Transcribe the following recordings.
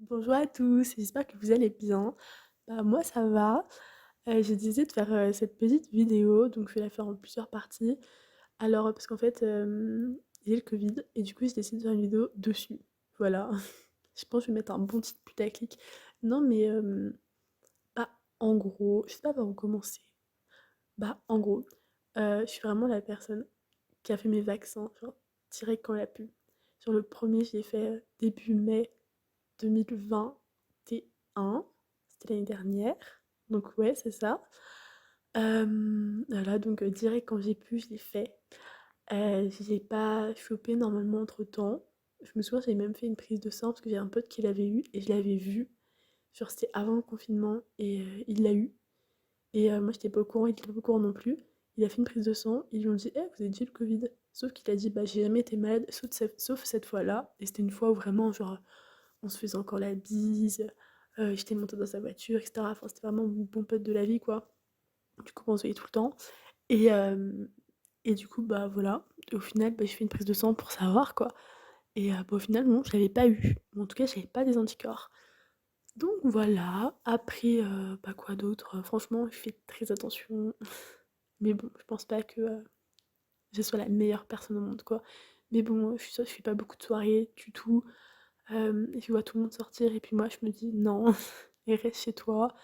Bonjour à tous, j'espère que vous allez bien. Bah, moi ça va. J'ai décidé de faire, cette petite vidéo, donc je vais la faire en plusieurs parties. Alors, parce qu'en fait, j'ai le covid et du coup j'ai décidé de faire une vidéo dessus. Voilà. Je pense que je vais mettre un bon titre putaclic. Non mais, bah, en gros, je sais pas par où commencer. Bah, en gros, je suis vraiment la personne qui a fait mes vaccins, genre direct quand la pub. Sur le premier je l'ai fait, début mai 2021, c'était l'année dernière. Donc ouais, c'est ça. Voilà, donc direct quand j'ai pu, je l'ai fait. Je l'ai pas chopé normalement entre-temps. Je me souviens, j'avais même fait une prise de sang parce que j'ai un pote qui l'avait eu et je l'avais vu. Genre c'était avant le confinement et il l'a eu. Et moi j'étais pas au courant, il était pas au courant non plus. Il a fait une prise de sang, ils lui ont dit: «Eh, vous avez déjà eu le Covid?» Sauf qu'il a dit: «Bah, j'ai jamais été malade, sauf cette fois-là». Et c'était une fois où vraiment, genre, on se faisait encore la bise, j'étais montée dans sa voiture, etc. Enfin, c'était vraiment mon bon pote de la vie, quoi. Du coup, on se voyait tout le temps. Et, et du coup, bah voilà. Au final, bah, j'ai fait une prise de sang pour savoir, quoi. Et bah, au final, non, je l'avais pas eu. En tout cas, j'avais pas des anticorps. Donc voilà. Après, bah quoi d'autre? Franchement, je fais très attention. Mais bon, je pense pas que je sois la meilleure personne au monde, quoi. Mais bon, je fais pas beaucoup de soirées du tout. Je vois tout le monde sortir et puis moi, je me dis: «Non, et reste chez toi».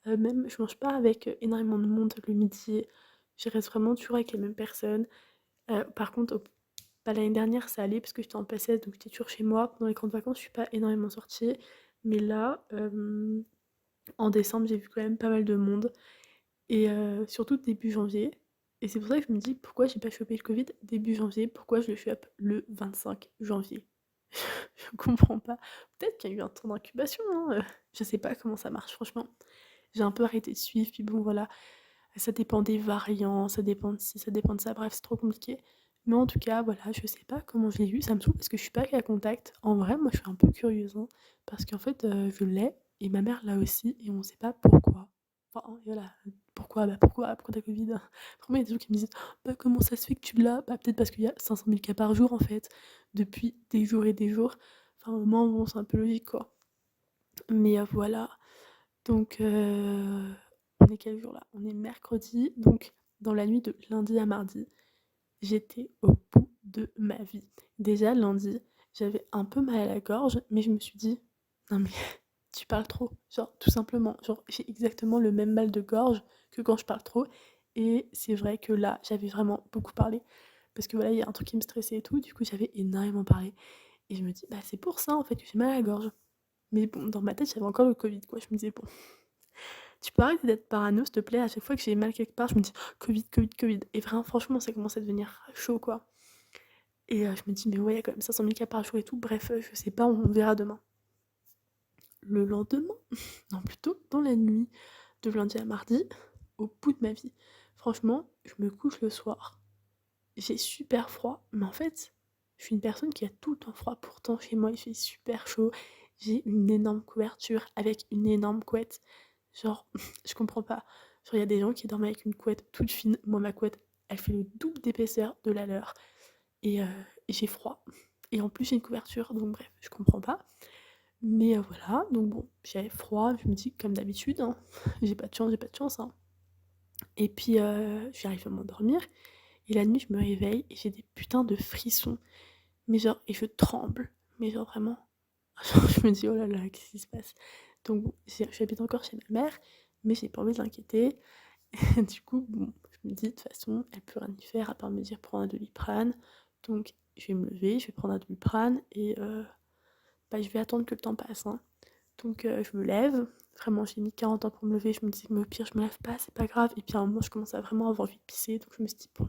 Même je mange pas avec, énormément de monde le midi. Je reste vraiment toujours avec les mêmes personnes. Par contre, bah, l'année dernière, ça allait parce que j'étais en PCS, donc j'étais toujours chez moi. Pendant les grandes vacances, je suis pas énormément sortie. Mais là, en décembre, j'ai vu quand même pas mal de monde et surtout début janvier. Et c'est pour ça que je me dis: «Pourquoi j'ai pas chopé le covid début janvier? Pourquoi je le chope le 25 janvier?» Je comprends pas. Peut-être qu'il y a eu un temps d'incubation, hein, je sais pas comment ça marche franchement. J'ai un peu arrêté de suivre, puis bon voilà, ça dépend des variants, ça dépend de ci, ça dépend de ça, bref, c'est trop compliqué. Mais en tout cas, voilà, je sais pas comment je l'ai eu, ça me saoule parce que je suis pas cas contact. En vrai, moi je suis un peu curieuse, hein, parce qu'en fait, je l'ai et ma mère l'a aussi et on sait pas pourquoi. Enfin, voilà, pourquoi? Bah pourquoi? Pourquoi tu Covid? Vraiment, il y a des gens qui me disent: «Bah comment ça se fait que tu l'as?» Bah peut-être parce qu'il y a 500 000 cas par jour en fait, depuis des jours et des jours. Enfin, au moment, bon, c'est un peu logique quoi. Mais voilà. Donc, on est quel jour là? On est mercredi, donc dans la nuit de lundi à mardi, j'étais au bout de ma vie. Déjà lundi, j'avais un peu mal à la gorge, mais je me suis dit: «Non mais tu parles trop», genre tout simplement. Genre j'ai exactement le même mal de gorge que quand je parle trop et c'est vrai que là, j'avais vraiment beaucoup parlé parce que voilà, il y a un truc qui me stressait et tout, du coup j'avais énormément parlé et je me dis: «Bah c'est pour ça en fait que j'ai mal à la gorge». Mais bon, dans ma tête, j'avais encore le Covid, quoi. Je me disais: «Bon, tu peux arrêter d'être parano, s'il te plaît?» À chaque fois que j'ai mal quelque part, je me dis: «Covid, Covid, Covid» et vraiment, franchement, ça commence à devenir chaud, quoi. Et je me dis: «Mais ouais, il y a quand même 500 000 cas par jour et tout». Bref, je sais pas, on verra demain. Le lendemain, non, plutôt dans la nuit de lundi à mardi, au bout de ma vie. Franchement, je me couche le soir, j'ai super froid, mais en fait, je suis une personne qui a tout le temps froid. Pourtant, chez moi, il fait super chaud. J'ai une énorme couverture avec une énorme couette. Genre, je comprends pas. Genre, il y a des gens qui dorment avec une couette toute fine. Moi, ma couette, elle fait le double d'épaisseur de la leur. Et, j'ai froid. Et en plus, j'ai une couverture. Donc, bref, je comprends pas. Mais voilà. Donc, bon, j'avais froid. Je me dis, comme d'habitude, hein, j'ai pas de chance, j'ai pas de chance. Hein. Et puis, j'arrive à m'endormir. Et la nuit, je me réveille et j'ai des putains de frissons. Mais genre, et je tremble. Mais genre, vraiment. Genre, je me dis, oh là là, qu'est-ce qui se passe? Donc, bon, j'habite encore chez ma mère, mais j'ai pas envie de l'inquiéter. Du coup, bon, je me dis, de toute façon, elle peut rien y faire à part me dire prends un Doliprane. Donc, je vais me lever, je vais prendre un Doliprane et bah, je vais attendre que le temps passe. Hein. Donc, je me lève. Vraiment, j'ai mis 40 ans pour me lever. Je me dis, mais au pire, je me lève pas, c'est pas grave. Et puis à un moment, je commence à vraiment avoir envie de pisser. Donc, je me suis dit, bon,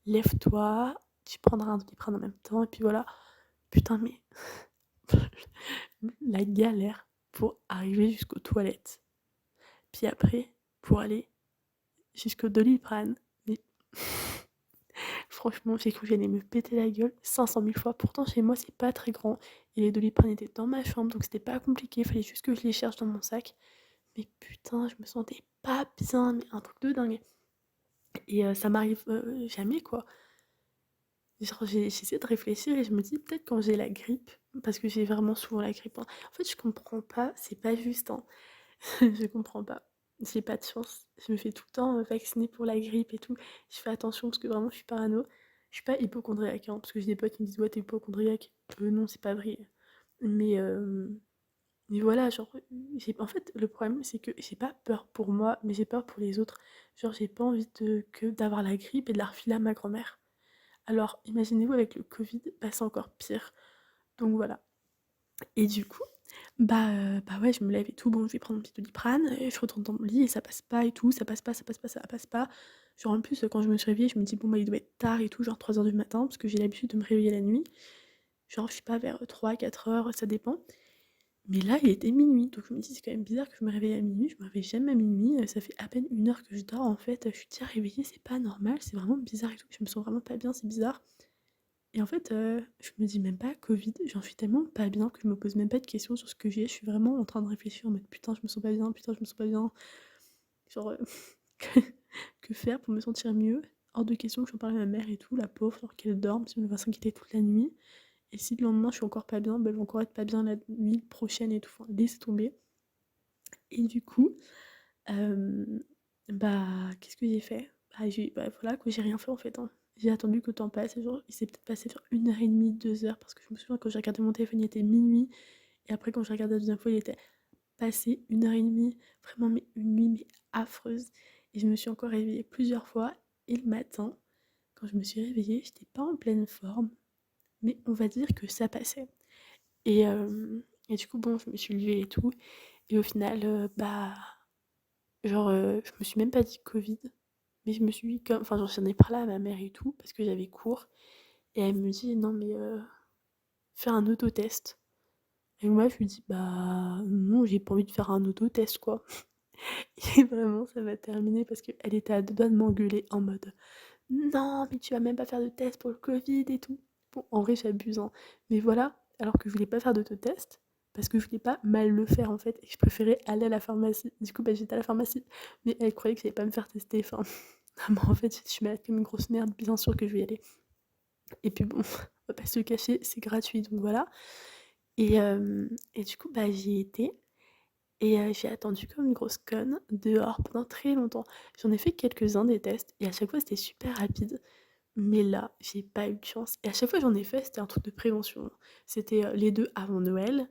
lève-toi, tu prendras un Doliprane en même temps. Et puis voilà. Putain, mais la galère pour arriver jusqu'aux toilettes. Puis après, pour aller jusqu'au Doliprane. Mais franchement, j'ai cru que j'allais me péter la gueule 500 000 fois. Pourtant, chez moi, c'est pas très grand. Et les Doliprane étaient dans ma chambre, donc c'était pas compliqué. Il fallait juste que je les cherche dans mon sac. Mais putain, je me sentais pas bien, mais un truc de dingue. Et ça m'arrive jamais, quoi. Genre, j'essaie de réfléchir et je me dis peut-être quand j'ai la grippe, parce que j'ai vraiment souvent la grippe, hein. En fait, je comprends pas, c'est pas juste, hein. Je comprends pas. J'ai pas de chance. Je me fais tout le temps vacciner pour la grippe et tout. Je fais attention parce que vraiment, je suis parano. Je suis pas hypochondriaque, hein, parce que j'ai des potes qui me disent, ouais, t'es hypochondriaque. Non, c'est pas vrai. Mais, euh, mais voilà, genre, en fait, le problème, c'est que j'ai pas peur pour moi, mais j'ai peur pour les autres. Genre, j'ai pas envie d'avoir la grippe et de la refiler à ma grand-mère. Alors, imaginez-vous avec le Covid, bah, c'est encore pire. Donc voilà. Et du coup, bah ouais, je me lève et tout, bon, je vais prendre mon petit Doliprane, et je retourne dans mon lit et ça passe pas et tout, ça passe pas, ça passe pas, ça passe pas. Genre en plus, quand je me suis réveillée, je me dis, bon, bah il doit être tard et tout, genre 3 heures du matin, parce que j'ai l'habitude de me réveiller la nuit. Genre, je sais pas, vers 3 4 heures, ça dépend. Mais là, il était minuit, donc je me dis, c'est quand même bizarre que je me réveille à minuit, je me réveille jamais à minuit, ça fait à peine 1 heure que je dors en fait, je suis déjà réveillée, c'est pas normal, c'est vraiment bizarre et tout, je me sens vraiment pas bien, c'est bizarre. Et en fait, je me dis même pas Covid, j'en suis tellement pas bien que je me pose même pas de questions sur ce que j'ai. Je suis vraiment en train de réfléchir en mode: «Putain, je me sens pas bien, putain, je me sens pas bien». Genre, que que faire pour me sentir mieux? Hors de question que j'en parle à ma mère et tout, la pauvre, genre qu'elle dorme, si elle va s'inquiéter toute la nuit. Et si le lendemain je suis encore pas bien, bah, elle va encore être pas bien la nuit prochaine et tout, enfin laisse tomber. Et du coup, hem, bah, qu'est-ce que j'ai fait? Bah, voilà quoi, j'ai rien fait en fait, hein. J'ai attendu que le temps passe, et genre, il s'est peut-être passé genre 1 heure et demie, 2 heures, parce que je me souviens quand j'ai regardé mon téléphone, il était minuit, et après quand j'ai regardé la deuxième fois, il était passé 1 heure et demie, vraiment mais une nuit mais affreuse. Et je me suis encore réveillée plusieurs fois, et le matin, quand je me suis réveillée, j'étais pas en pleine forme, mais on va dire que ça passait. Et du coup, bon, je me suis levée et tout, et au final, bah, genre, je me suis même pas dit Covid, mais je me suis dit comme enfin, j'en ai parlé à ma mère et tout, parce que j'avais cours, et elle me dit: «Non mais fais un autotest». Et moi je lui dis: «Bah non, j'ai pas envie de faire un autotest quoi». Et vraiment ça m'a terminée parce qu'elle était à 2 doigts de m'engueuler en mode: «Non mais tu vas même pas faire de test pour le Covid et tout». Bon, en vrai j'abuse, hein, mais voilà, alors que je voulais pas faire d'autotest, parce que je voulais pas mal le faire en fait, et je préférais aller à la pharmacie. Du coup, bah, j'étais à la pharmacie, mais elle croyait que j'allais pas me faire tester, enfin, bah, en fait, je suis malade comme une grosse merde, bien sûr que je vais y aller. Et puis bon, on va pas se le cacher, c'est gratuit, donc voilà. Et du coup, bah, j'y ai été, et j'ai attendu comme une grosse conne dehors pendant très longtemps. J'en ai fait quelques-uns des tests, et à chaque fois c'était super rapide. Mais là, j'ai pas eu de chance, et à chaque fois que j'en ai fait, c'était un truc de prévention. C'était, les 2 avant Noël.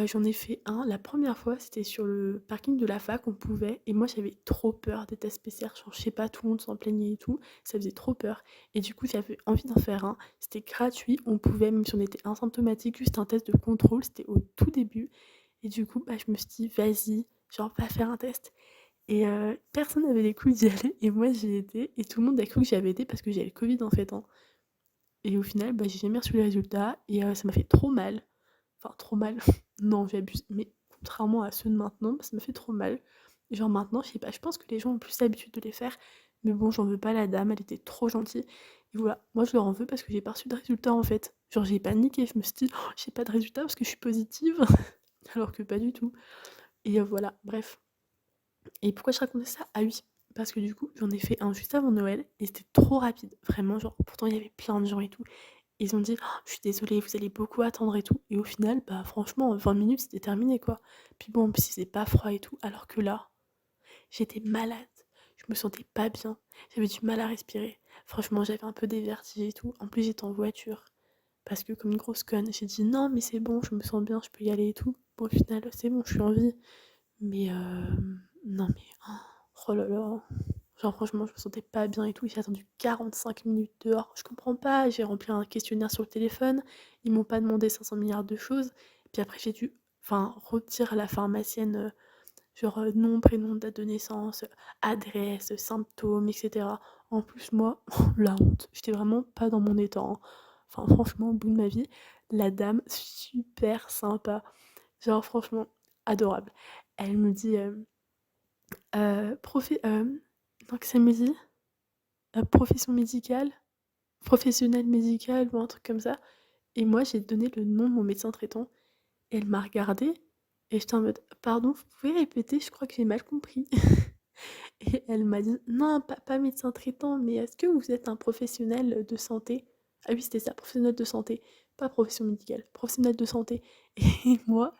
J'en ai fait un, la première fois, c'était sur le parking de la fac, on pouvait, et moi j'avais trop peur des tests PCR, genre je sais pas, tout le monde s'en plaignait et tout, ça faisait trop peur, et du coup j'avais envie d'en faire un. C'était gratuit, on pouvait, même si on était asymptomatique, juste un test de contrôle, c'était au tout début, et du coup, bah, je me suis dit: «Vas-y, genre va faire un test». Et personne n'avait les couilles d'y aller, et moi j'y étais, et tout le monde a cru que j'y avais été parce que j'avais le Covid en fait, hein. Et au final, bah, j'ai jamais reçu les résultats, et ça m'a fait trop mal. Enfin trop mal, non j'abuse, mais contrairement à ceux de maintenant, bah, ça me fait trop mal. Et genre maintenant, je sais pas, je pense que les gens ont plus l'habitude de les faire, mais bon, j'en veux pas à la dame, elle était trop gentille. Et voilà, moi je leur en veux parce que j'ai pas reçu de résultats en fait. Genre j'ai paniqué, je me suis dit: «Oh, j'ai pas de résultats parce que je suis positive», alors que pas du tout. Et voilà, bref. Et pourquoi je racontais ça? Ah oui, parce que du coup, j'en ai fait un juste avant Noël, et c'était trop rapide, vraiment, genre pourtant il y avait plein de gens et tout. Ils ont dit: «Oh, je suis désolée, vous allez beaucoup attendre et tout», et au final, bah, franchement, 20 minutes, c'était terminé, quoi. Puis bon, en plus, il faisait pas froid et tout, alors que là, j'étais malade. Je me sentais pas bien. J'avais du mal à respirer. Franchement, j'avais un peu des vertiges et tout. En plus, j'étais en voiture. Parce que comme une grosse conne, j'ai dit: «Non, mais c'est bon, je me sens bien, je peux y aller et tout». Bon, au final, c'est bon, je suis en vie. Mais non, mais oh là là. Genre franchement, je me sentais pas bien et tout. J'ai attendu 45 minutes dehors. Je comprends pas. J'ai rempli un questionnaire sur le téléphone. Ils m'ont pas demandé 500 milliards de choses. Puis après, j'ai dû redire à la pharmacienne, genre nom, prénom, date de naissance, adresse, symptômes, etc. En plus, moi, la honte. J'étais vraiment pas dans mon état, hein. Enfin, franchement, au bout de ma vie, la dame, super sympa. Genre, franchement, adorable. Elle me dit, donc ça me dit, profession médicale, professionnel médical ou un truc comme ça, et moi j'ai donné le nom de mon médecin traitant, et elle m'a regardée, et j'étais en mode: «Pardon, vous pouvez répéter? Je crois que j'ai mal compris». Et elle m'a dit: «Non, pas médecin traitant, mais est-ce que vous êtes un professionnel de santé?» Ah oui, c'était ça, professionnel de santé, pas profession médicale, professionnel de santé. Et moi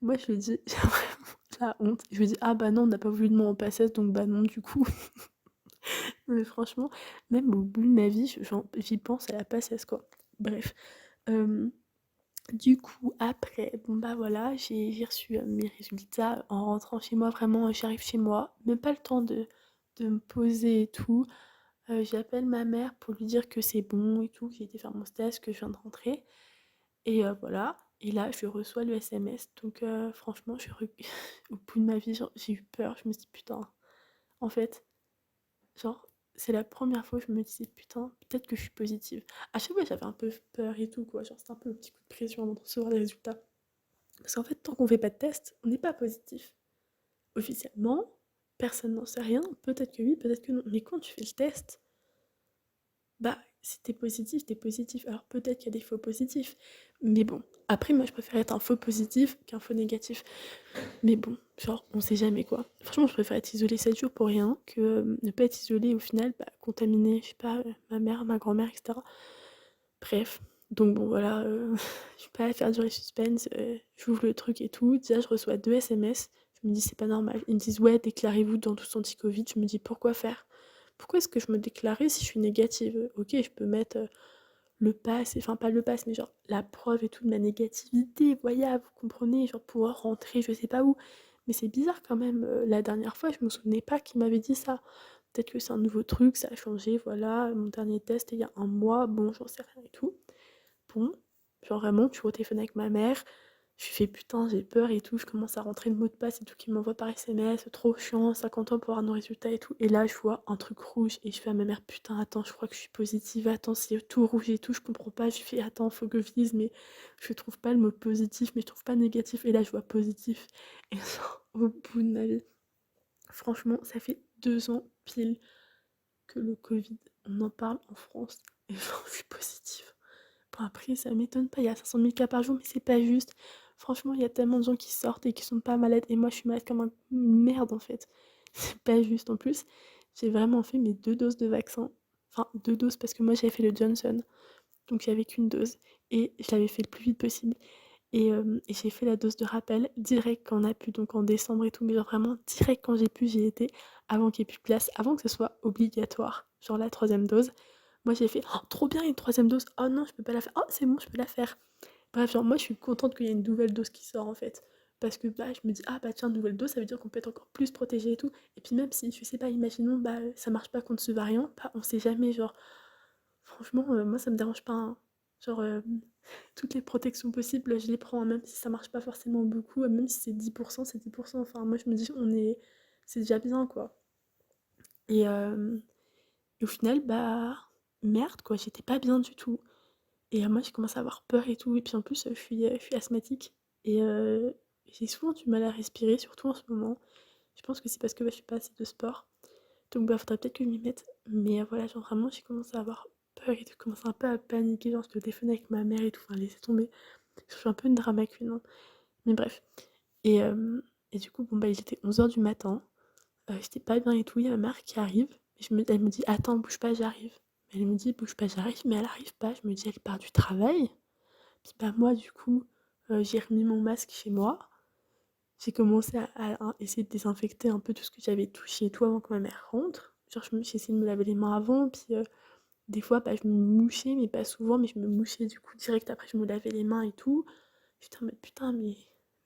je lui dis, j'ai vraiment la honte. Je lui dis, ah bah non, on n'a pas voulu de moi en passesse, donc bah non, du coup. Mais franchement, même au bout de ma vie, j'y pense à la passesse, quoi. Bref. Euh, du coup, après, bon bah voilà, j'ai reçu mes résultats en rentrant chez moi. Vraiment, j'arrive chez moi, même pas le temps de me poser et tout. J'appelle ma mère pour lui dire que c'est bon et tout, que j'ai été faire mon stage, que je viens de rentrer. Et voilà. Et là, je reçois le SMS. Donc, franchement, au bout de ma vie, genre, j'ai eu peur. Je me suis dit, putain, en fait, genre, c'est la première fois que je me disais, putain, peut-être que je suis positive. À chaque fois, j'avais un peu peur et tout, quoi. Genre, c'était un peu le petit coup de pression avant de recevoir les résultats. Parce qu'en fait, tant qu'on fait pas de test, on n'est pas positif. Officiellement, personne n'en sait rien. Peut-être que oui, peut-être que non. Mais quand tu fais le test, bah, si t'es positif, t'es positif. Alors peut-être qu'il y a des faux positifs. Mais bon, après, moi, je préfère être un faux positif qu'un faux négatif. Mais bon, genre, on sait jamais quoi. Franchement, je préfère être isolée 7 jours pour rien que ne pas être isolée et au final, bah, contaminer, je sais pas, ma mère, ma grand-mère, etc. Bref. Donc bon, voilà, je vais pas faire durer le suspense. J'ouvre le truc et tout. Déjà, je reçois 2 SMS. Je me dis, c'est pas normal. Ils me disent, ouais, déclarez-vous dans tous anti-Covid. Je me dis, pourquoi faire? Pourquoi est-ce que je me déclarais si je suis négative? Ok, je peux mettre le pass, enfin pas le pass, mais genre la preuve et tout de ma négativité, voilà, vous comprenez, genre pouvoir rentrer je sais pas où. Mais c'est bizarre quand même, la dernière fois, je me souvenais pas qu'il m'avait dit ça. Peut-être que c'est un nouveau truc, ça a changé, voilà, mon dernier test il y a un mois, bon, j'en sais rien et tout. Bon, genre vraiment, tu vois au téléphone avec ma mère, je lui fais putain, j'ai peur et tout, je commence à rentrer le mot de passe et tout qu'il m'envoie par SMS, trop chiant, 50 ans pour avoir nos résultats et tout. Et là, je vois un truc rouge et je fais à ma mère putain, attends, je crois que je suis positive, attends, c'est tout rouge et tout, je comprends pas. Je fais attends, faut que je dise, mais je trouve pas le mot positif, mais je trouve pas négatif. Et là, je vois positif. Et genre, au bout de ma vie, franchement, ça fait 2 ans pile que le Covid, on en parle en France. Et genre, je suis positive. Bon, après, ça m'étonne pas, il y a 500 000 cas par jour, mais c'est pas juste. Franchement, il y a tellement de gens qui sortent et qui sont pas malades, et moi, je suis malade comme une merde, en fait. C'est pas juste. En plus, j'ai vraiment fait mes 2 doses de vaccin. Enfin, 2 doses, parce que moi, j'avais fait le Johnson. Donc, j'avais qu'une dose. Et je l'avais fait le plus vite possible. Et j'ai fait la dose de rappel direct quand on a pu, donc en décembre et tout. Mais genre vraiment, direct quand j'ai pu, j'y étais. Avant qu'il n'y ait plus de place, avant que ce soit obligatoire. Genre la troisième dose. Moi, j'ai fait: «Oh, trop bien, une troisième dose. Oh non, je peux pas la faire. Oh, c'est bon, je peux la faire.» Bref, genre, moi, je suis contente qu'il y ait une nouvelle dose qui sort, en fait. Parce que, bah, je me dis: «Ah, bah, tiens, nouvelle dose, ça veut dire qu'on peut être encore plus protégé et tout.» Et puis, même si, je sais pas, imaginons, bah, ça marche pas contre ce variant, bah, on sait jamais. Genre, franchement, moi, ça me dérange pas, hein. Genre, toutes les protections possibles, je les prends, hein, même si ça marche pas forcément beaucoup, même si c'est 10%, c'est 10%. Enfin, moi, je me dis, c'est déjà bien, quoi. Et, et au final, bah, merde, quoi, j'étais pas bien du tout. Et moi, j'ai commencé à avoir peur et tout. Et puis en plus, je suis asthmatique. Et j'ai souvent du mal à respirer, surtout en ce moment. Je pense que c'est parce que bah, je fais pas assez de sport. Donc bah, faudrait peut-être que je m'y mette. Mais voilà, genre vraiment, j'ai commencé à avoir peur et tout. Commencé un peu à paniquer. Genre, je te téléphone avec ma mère et tout. Enfin, laissez tomber. Je suis un peu une drama queen, hein. Mais bref. Et, et du coup, bon, bah, il était 11 h du matin. J'étais pas bien et tout. Il y a ma mère qui arrive. Et elle me dit, attends, bouge pas, j'arrive. Elle me dit, bouge pas, j'arrive. Mais elle arrive pas. Je me dis, elle part du travail. Puis bah moi du coup, j'ai remis mon masque chez moi. J'ai commencé à essayer de désinfecter un peu tout ce que j'avais touché et tout avant que ma mère rentre. Genre j'ai essayé de me laver les mains avant, puis des fois bah, je me mouchais, mais pas souvent, mais je me mouchais du coup direct après je me lavais les mains et tout. J'étais en mode putain mais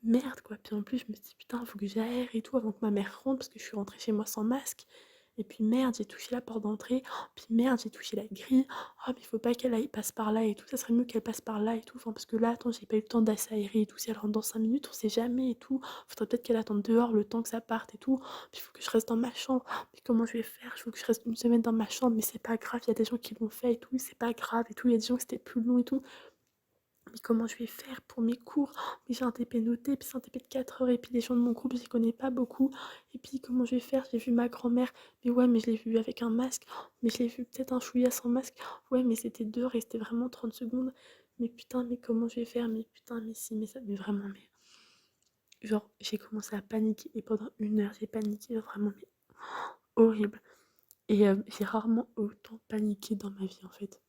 merde quoi. Puis en plus je me suis dit putain faut que j'aère et tout avant que ma mère rentre parce que je suis rentrée chez moi sans masque. Et puis merde, j'ai touché la porte d'entrée. Oh, puis merde, j'ai touché la grille. Oh, mais il faut pas qu'elle aille passe par là et tout. Ça serait mieux qu'elle passe par là et tout. Enfin, parce que là, attends, j'ai pas eu le temps d'assairer et tout. Si elle rentre dans 5 minutes, on sait jamais et tout. Faudrait peut-être qu'elle attende dehors le temps que ça parte et tout. Puis il faut que je reste dans ma chambre. Mais comment je vais faire? Il faut que je reste une semaine dans ma chambre. Mais c'est pas grave. Il y a des gens qui l'ont fait et tout. C'est pas grave et tout. Il y a des gens que c'était plus long et tout. Mais comment je vais faire pour mes cours? Mais j'ai un TP noté, puis c'est un TP de 4 heures, et puis les gens de mon groupe, je les connais pas beaucoup. Et puis comment je vais faire? J'ai vu ma grand-mère, mais ouais, mais je l'ai vue avec un masque. Mais je l'ai vue peut-être un chouïa sans masque. Ouais, mais c'était dehors et c'était vraiment 30 secondes. Mais putain, mais comment je vais faire? Mais putain, mais si, mais ça, mais vraiment, mais. Genre, j'ai commencé à paniquer et pendant 1 heure, j'ai paniqué, genre vraiment, mais horrible. Et j'ai rarement autant paniqué dans ma vie en fait.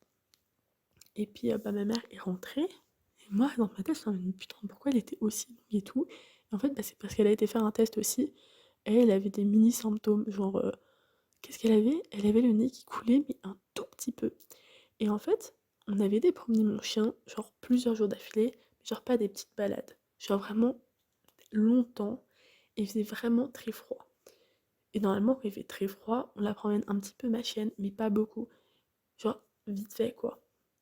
Et puis bah, ma mère est rentrée. Et moi, dans ma tête, je me dis, putain, pourquoi elle était aussi longue et tout. Et en fait, bah, c'est parce qu'elle a été faire un test aussi. Et elle avait des mini symptômes. Genre, qu'est-ce qu'elle avait? Elle avait le nez qui coulait, mais un tout petit peu. Et en fait, on avait été promener mon chien, genre plusieurs jours d'affilée, genre pas des petites balades. Genre vraiment longtemps. Et il faisait vraiment très froid. Et normalement, quand il fait très froid, on la promène un petit peu ma chienne, mais pas beaucoup. Genre, vite fait, quoi.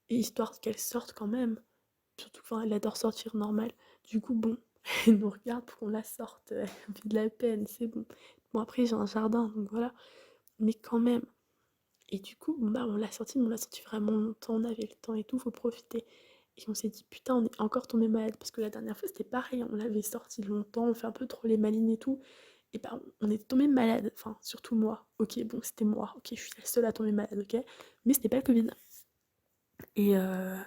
Et histoire qu'elle sorte quand même. Surtout, enfin, elle adore sortir normal. Du coup, bon, elle nous regarde pour qu'on la sorte. Elle me fait de la peine, c'est bon. Bon, après, j'ai un jardin, donc voilà. Mais quand même. Et du coup, bon, bah, on l'a sortie, mais on l'a sortie vraiment longtemps. On avait le temps et tout, faut profiter. Et on s'est dit, putain, on est encore tombé malade. Parce que la dernière fois, c'était pareil. On l'avait sortie longtemps, on fait un peu trop les malines et tout. Et bah, on est tombé malade. Enfin, surtout moi. Ok, bon, c'était moi. Ok, je suis la seule à tomber malade, ok. Mais c'était pas le Covid. Et, euh,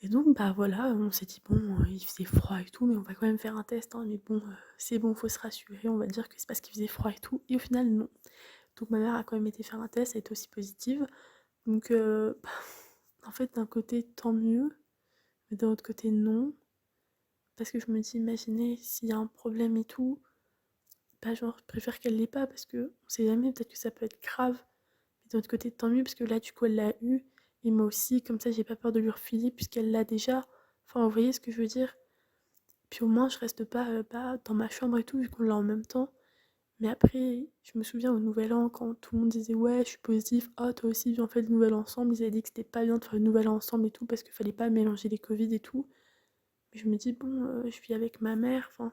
Et donc, bah voilà, on s'est dit, bon, il faisait froid et tout, mais on va quand même faire un test, hein, mais bon, c'est bon, faut se rassurer, on va dire que c'est parce qu'il faisait froid et tout. Et au final, non. Donc ma mère a quand même été faire un test, elle était aussi positive. Donc, bah, en fait, d'un côté, tant mieux, mais d'un autre côté, non. Parce que je me dis, imaginez s'il y a un problème et tout, bah genre, je préfère qu'elle l'ait pas, parce que on sait jamais, peut-être que ça peut être grave. Mais d'un autre côté, tant mieux, parce que là, du coup, elle l'a eu. Et moi aussi, comme ça, j'ai pas peur de lui refiler, puisqu'elle l'a déjà. Enfin, vous voyez ce que je veux dire? Puis au moins, je reste pas dans ma chambre et tout, vu qu'on l'a en même temps. Mais après, je me souviens au Nouvel An, quand tout le monde disait ouais, je suis positif, oh toi aussi, viens, on fait le Nouvel An ensemble. Ils avaient dit que c'était pas bien de faire le Nouvel An ensemble et tout, parce qu'il fallait pas mélanger les Covid et tout. Mais je me dis, bon, je vis avec ma mère, enfin,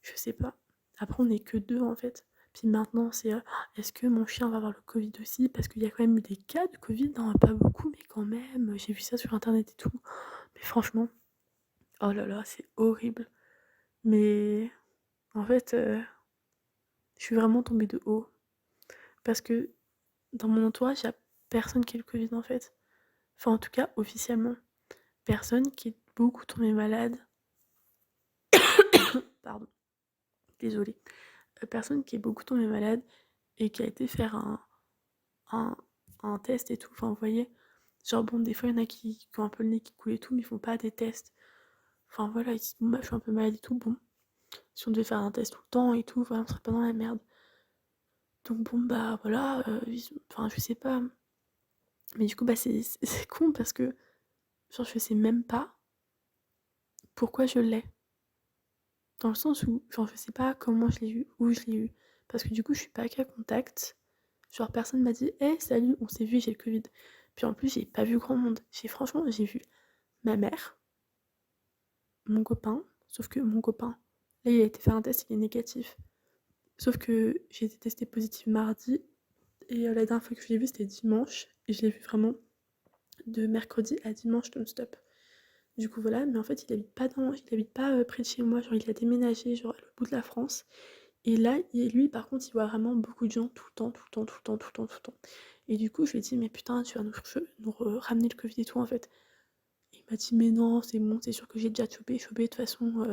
je sais pas. Après, on est que deux en fait. Puis maintenant, c'est est-ce que mon chien va avoir le Covid aussi? Parce qu'il y a quand même eu des cas de Covid, non, pas beaucoup, mais quand même, j'ai vu ça sur internet et tout. Mais franchement, oh là là, c'est horrible. Mais en fait, je suis vraiment tombée de haut. Parce que dans mon entourage, il n'y a personne qui a le Covid en fait. Enfin, en tout cas, officiellement. Personne qui est beaucoup tombé malade. Pardon, désolée. Personne qui est beaucoup tombé malade et qui a été faire un, un test et tout. Enfin, vous voyez, genre bon, des fois, il y en a qui ont un peu le nez qui coule et tout, mais ils font pas des tests. Enfin voilà, ils disent, bon, bah, je suis un peu malade et tout. Bon, si on devait faire un test tout le temps et tout, voilà, on serait pas dans la merde. Donc bon, bah voilà, enfin, je sais pas. Mais du coup, bah, c'est con parce que, genre, je sais même pas pourquoi je l'ai. Dans le sens où, genre, je sais pas comment je l'ai eu, où je l'ai eu. Parce que du coup, je suis pas qu'à contact. Genre, personne m'a dit, hé, salut, on s'est vu, j'ai le Covid. Puis en plus, j'ai pas vu grand monde. Franchement, j'ai vu ma mère, mon copain, sauf que mon copain, là, il a été faire un test, il est négatif. Sauf que j'ai été testée positive mardi, et la dernière fois que je l'ai vu, c'était dimanche, et je l'ai vu vraiment de mercredi à dimanche non-stop. Du coup, voilà, mais en fait, il habite pas près de chez moi, genre, il a déménagé, genre, à l'autre bout de la France. Et là, lui, par contre, il voit vraiment beaucoup de gens tout le temps, tout le temps, tout le temps, tout le temps, tout le temps. Et du coup, je lui ai dit, mais putain, tu vas nous ramener le Covid et tout, en fait. Il m'a dit, mais non, c'est bon, c'est sûr que j'ai déjà chopé, de toute façon,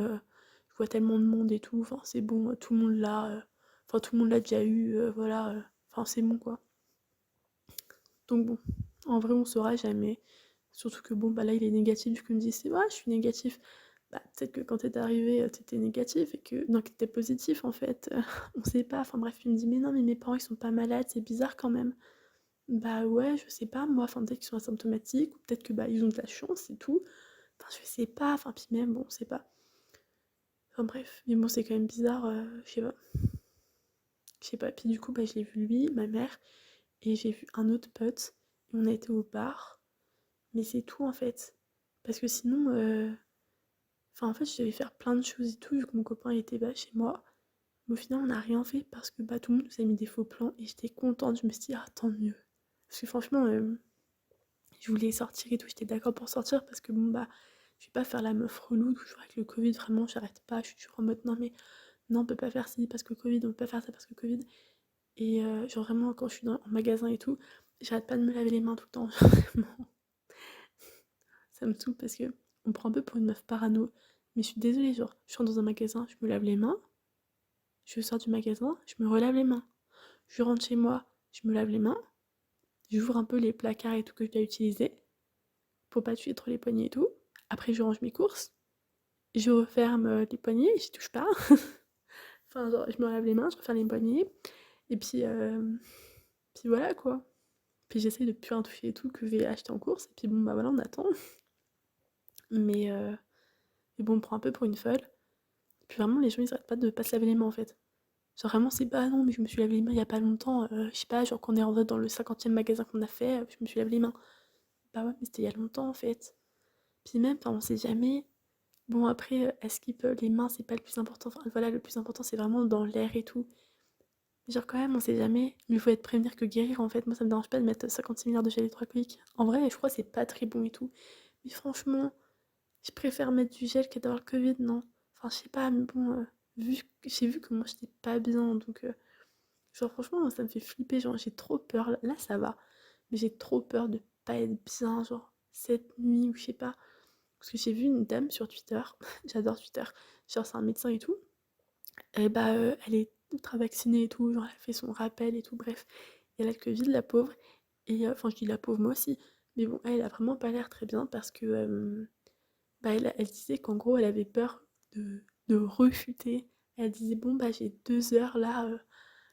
je vois tellement de monde et tout, enfin, c'est bon, tout le monde l'a, enfin, tout le monde l'a déjà eu, voilà, enfin, c'est bon, quoi. Donc bon, en vrai, on saura jamais. Surtout que bon, bah là, il est négatif, du coup, il me dit, c'est vrai, je suis négatif. Bah, peut-être que quand t'es arrivé, t'étais négatif et que. Non, que t'étais positif en fait. On sait pas. Enfin bref, il me dit, mais non, mais mes parents ils sont pas malades, c'est bizarre quand même. Bah ouais, je sais pas, moi, enfin peut-être qu'ils sont asymptomatiques, ou peut-être que bah ils ont de la chance et tout. Enfin, je sais pas, enfin, puis même, bon, on sait pas. Enfin bref, mais bon, c'est quand même bizarre, je sais pas. Je sais pas. Puis du coup, bah je l'ai vu lui, ma mère, et j'ai vu un autre pote, et on a été au bar, mais c'est tout en fait. Parce que sinon, enfin en fait, je devais faire plein de choses et tout, vu que mon copain il était bah, chez moi. Mais au final, on n'a rien fait parce que bah, tout le monde nous a mis des faux plans et j'étais contente. Je me suis dit, ah, tant mieux. Parce que franchement, je voulais sortir et tout, j'étais d'accord pour sortir parce que bon, bah, je vais pas faire la meuf relou, toujours avec le Covid, vraiment, j'arrête pas. Je suis toujours en mode, non, mais non, on peut pas faire ci parce que Covid, on peut pas faire ça parce que Covid. Et genre, vraiment, quand je suis en magasin et tout, j'arrête pas de me laver les mains tout le temps. Vraiment, ça me saoule parce que on me prend un peu pour une meuf parano. Mais je suis désolée, genre, je rentre dans un magasin, je me lave les mains, je sors du magasin, je me relave les mains. Je rentre chez moi, je me lave les mains, j'ouvre un peu les placards et tout que je dois utiliser. pour pas toucher trop les poignets et tout. Après, je range mes courses, je referme les poignets, j'y touche pas. Enfin, genre, je me lave les mains, je referme les poignets, et puis voilà quoi. Puis j'essaye de plus rien toucher et tout que j'ai acheté en course, et puis bon, bah voilà, on attend. Mais, euh, mais bon, on me prend un peu pour une folle. Puis vraiment, les gens, ils arrêtent pas de pas se laver les mains en fait. Genre vraiment, c'est pas non, mais je me suis lavé les mains il y a pas longtemps, je sais pas, genre qu'on est rentré dans le 50e magasin qu'on a fait, je me suis lavé les mains. Bah ouais, mais c'était il y a longtemps en fait. Puis même, enfin, on sait jamais. Bon, après, est-ce qu'il peut, les mains, c'est pas le plus important. Enfin, voilà, le plus important, c'est vraiment dans l'air et tout. Genre, quand même, on sait jamais. Mieux faut être prévenir que guérir, en fait. Moi, ça me dérange pas de mettre 56 milliards de gel hydroalcoolique. En vrai, je crois que c'est pas très bon et tout. Mais franchement, je préfère mettre du gel que d'avoir le Covid, non. Enfin, je sais pas, mais bon, j'ai vu que moi, j'étais pas bien. Donc, genre, franchement, ça me fait flipper. Genre, j'ai trop peur. Là, ça va. Mais j'ai trop peur de pas être bien, genre, cette nuit ou je sais pas. Parce que j'ai vu une dame sur Twitter, j'adore Twitter, genre c'est un médecin et tout, et bah elle est ultra vaccinée et tout, genre elle a fait son rappel et tout, bref. Et elle a le Covid, la pauvre, et enfin je dis la pauvre moi aussi, mais bon, elle a vraiment pas l'air très bien parce que bah, elle disait qu'en gros elle avait peur de rechuter. Elle disait bon bah j'ai 2 heures là,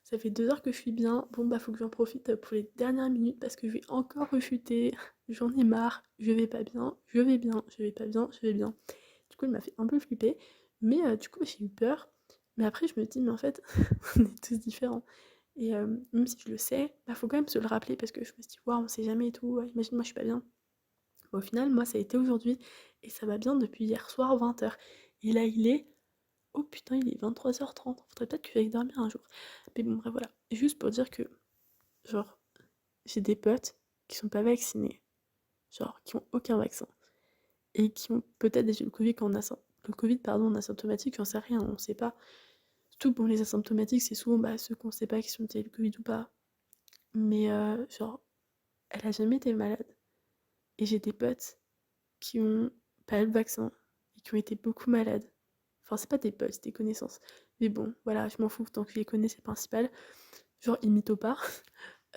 ça fait 2 heures que je suis bien, bon bah faut que j'en profite pour les dernières minutes parce que je vais encore rechuter, j'en ai marre, je vais pas bien, je vais bien, je vais pas bien, je vais bien. Du coup, il m'a fait un peu flipper. Mais du coup, j'ai eu peur. Mais après, je me dis, mais en fait, on est tous différents. Et même si je le sais, bah, faut quand même se le rappeler parce que je me suis dit, waouh, on sait jamais et tout. Ouais, imagine, moi, je suis pas bien. Bon, au final, moi, ça a été aujourd'hui. Et ça va bien depuis hier soir, 20h. Et là, il est. Oh putain, il est 23h30. Faudrait peut-être que j'aille dormir un jour. Mais bon, bref, voilà. Juste pour dire que, genre, j'ai des potes qui sont pas vaccinés. Genre, qui ont aucun vaccin. Et qui ont peut-être déjà eu le Covid quand on a le Covid pardon, en asymptomatique, j'en sais rien, on sait pas. Surtout bon les asymptomatiques, c'est souvent bah, ceux qu'on sait pas qui sont déjà eu le Covid ou pas. Mais genre, elle a jamais été malade. Et j'ai des potes qui ont pas eu le vaccin et qui ont été beaucoup malades. Enfin, c'est pas des potes, c'est des connaissances. Mais bon, voilà, je m'en fous, tant que je les connais, c'est le principal. Genre, ils mytho pas.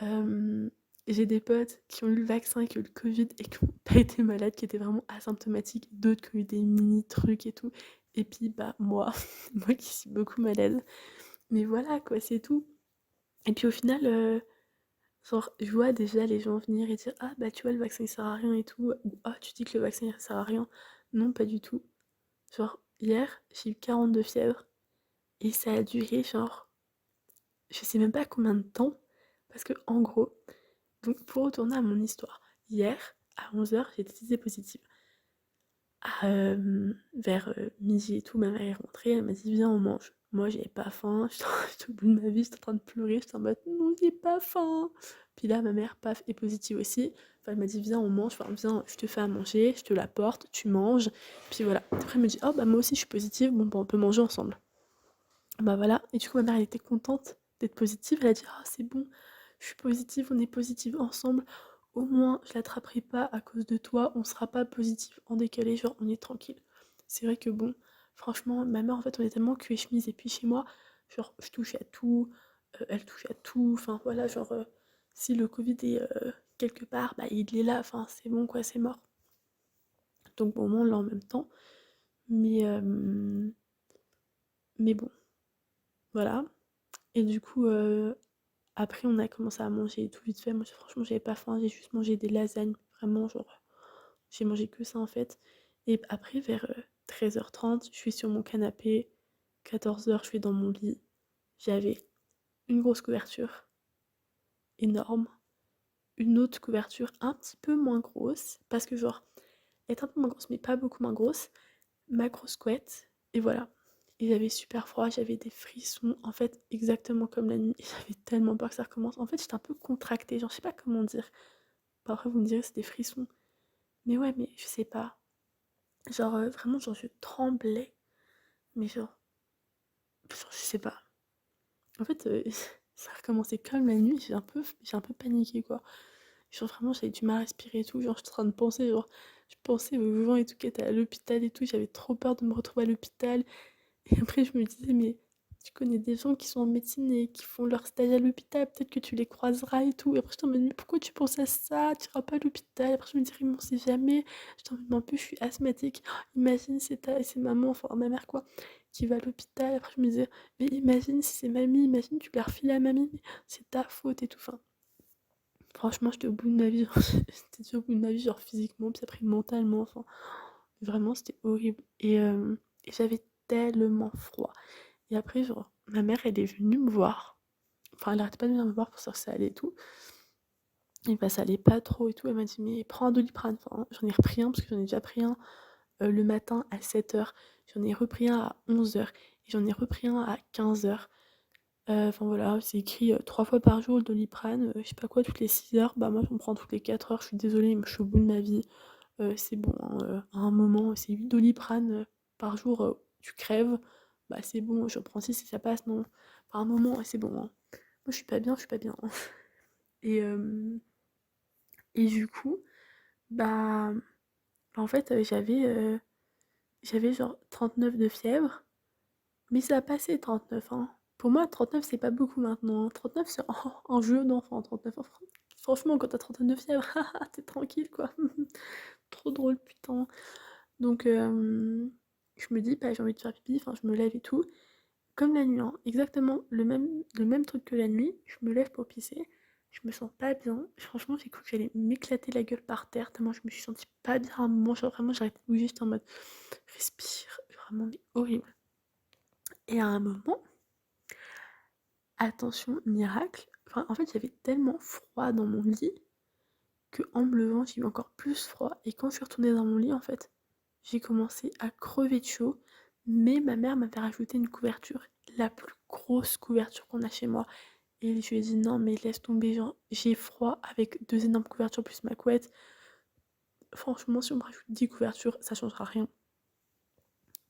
Euh, j'ai des potes qui ont eu le vaccin, qui ont eu le Covid et qui n'ont pas été malades, qui étaient vraiment asymptomatiques, d'autres qui ont eu des mini trucs et tout. Et puis bah moi, moi qui suis beaucoup malade. Mais voilà quoi, c'est tout. Et puis au final, genre je vois déjà les gens venir et dire ah bah tu vois le vaccin il sert à rien et tout. Ou ah tu dis que le vaccin il sert à rien. Non pas du tout. Genre hier j'ai eu 42 fièvres et ça a duré genre je sais même pas combien de temps. Parce que en gros, donc, pour retourner à mon histoire, hier, à 11h, j'ai testé positive. Vers midi et tout, ma mère est rentrée, elle m'a dit viens on mange. Moi j'avais pas faim, j'étais au bout de ma vie, j'étais en train de pleurer, j'étais en mode non j'ai pas faim. Puis là ma mère paf est positive aussi. Enfin, elle m'a dit viens on mange, enfin viens je te fais à manger, je te l'apporte, tu manges. Puis voilà. Après elle me dit oh bah moi aussi je suis positive, bon bah on peut manger ensemble. Bah voilà, et du coup ma mère elle était contente d'être positive, elle a dit ah c'est bon, je suis positive, on est positive ensemble, au moins je l'attraperai pas à cause de toi, on sera pas positif en décalé, genre on est tranquille. C'est vrai que bon, franchement, ma mère en fait on est tellement cul et chemise, et puis chez moi, genre je touche à tout, elle touche à tout, enfin voilà, genre si le Covid est quelque part, bah il est là, enfin c'est bon quoi, c'est mort. Donc bon, on l'a en même temps, mais, mais bon, voilà. Et du coup, après, on a commencé à manger et tout vite fait. Moi, franchement, j'avais pas faim. J'ai juste mangé des lasagnes. Vraiment, genre, j'ai mangé que ça en fait. Et après, vers 13h30, je suis sur mon canapé. 14h, je suis dans mon lit. J'avais une grosse couverture, énorme. Une autre couverture un petit peu moins grosse. Parce que, genre, elle est un peu moins grosse, mais pas beaucoup moins grosse. Ma grosse couette. Et voilà. Et j'avais super froid, j'avais des frissons, en fait, exactement comme la nuit. Et j'avais tellement peur que ça recommence. En fait, j'étais un peu contractée, genre, je sais pas comment dire. Bah, après, vous me direz, c'est des frissons. Mais ouais, mais je sais pas. Genre, vraiment, genre, je tremblais. Mais genre, je sais pas. En fait, ça a recommencé comme la nuit, j'ai un peu paniqué, quoi. Genre, vraiment, j'avais du mal à respirer et tout. Genre, j'étais en train de penser, genre, je pensais aux gens et tout qui étaient à l'hôpital et tout. J'avais trop peur de me retrouver à l'hôpital. Et après, je me disais, mais tu connais des gens qui sont en médecine et qui font leur stage à l'hôpital, peut-être que tu les croiseras et tout. Et après, je t'en mode, mais pourquoi tu penses à ça? Tu iras pas à l'hôpital. Après, je me dirais, mais on sait jamais. Je t'en mode, mais en plus, je suis asthmatique. Oh, imagine, c'est maman, enfin ma mère quoi, qui va à l'hôpital. Après, je me disais, mais imagine si c'est mamie, imagine, tu la refiles à mamie, mais c'est ta faute et tout. Enfin, franchement, j'étais au bout de ma vie. J'étais déjà au bout de ma vie, genre physiquement, puis après mentalement. Enfin, vraiment, c'était horrible. Et j'avais tellement froid. Et après, genre, ma mère, elle est venue me voir. Enfin, elle arrêtait pas de venir me voir pour savoir si ça allait et tout. Et bah, ça allait pas trop et tout. Elle m'a dit, mais prends un Doliprane. Enfin, j'en ai repris un parce que j'en ai déjà pris un le matin à 7h. J'en ai repris un à 11h. Et j'en ai repris un à 15h. Enfin voilà, c'est écrit 3 fois par jour le Doliprane. Je sais pas quoi, toutes les 6h. Bah, moi, j'en prends toutes les 4h. Je suis désolée, mais je suis au bout de ma vie. C'est bon, hein, à un moment, c'est 8 Doliprane par jour, tu crèves. Bah, c'est bon, je prends 6 et ça passe, non. Enfin, à un moment, c'est bon, hein. Moi, je suis pas bien, je suis pas bien, hein. Et, euh, et du coup, bah, en fait, j'avais genre 39 de fièvre, mais ça a passé 39, hein. Pour moi, 39, c'est pas beaucoup maintenant, hein. 39, c'est un jeu d'enfant, 39 ans. Franchement, quand t'as 39 de fièvre, t'es tranquille, quoi. Trop drôle, putain. Donc, je me dis, bah, j'ai envie de faire pipi, enfin, je me lève et tout. Comme la nuit, hein, exactement le même truc que la nuit, je me lève pour pisser, je me sens pas bien. Franchement, j'ai cru que j'allais m'éclater la gueule par terre, tellement je me suis sentie pas bien à un moment. Genre, vraiment, j'arrêtais de bouger, j'étais en mode respire, vraiment, mais horrible. Et à un moment, attention, miracle, enfin, en fait, j'avais tellement froid dans mon lit que en me levant, j'ai eu encore plus froid. Et quand je suis retournée dans mon lit, en fait, j'ai commencé à crever de chaud, mais ma mère m'avait rajouté une couverture, la plus grosse couverture qu'on a chez moi. Et je lui ai dit non, mais laisse tomber, genre, j'ai froid avec 2 énormes couvertures plus ma couette. Franchement, si on me rajoute 10 couvertures, ça changera rien.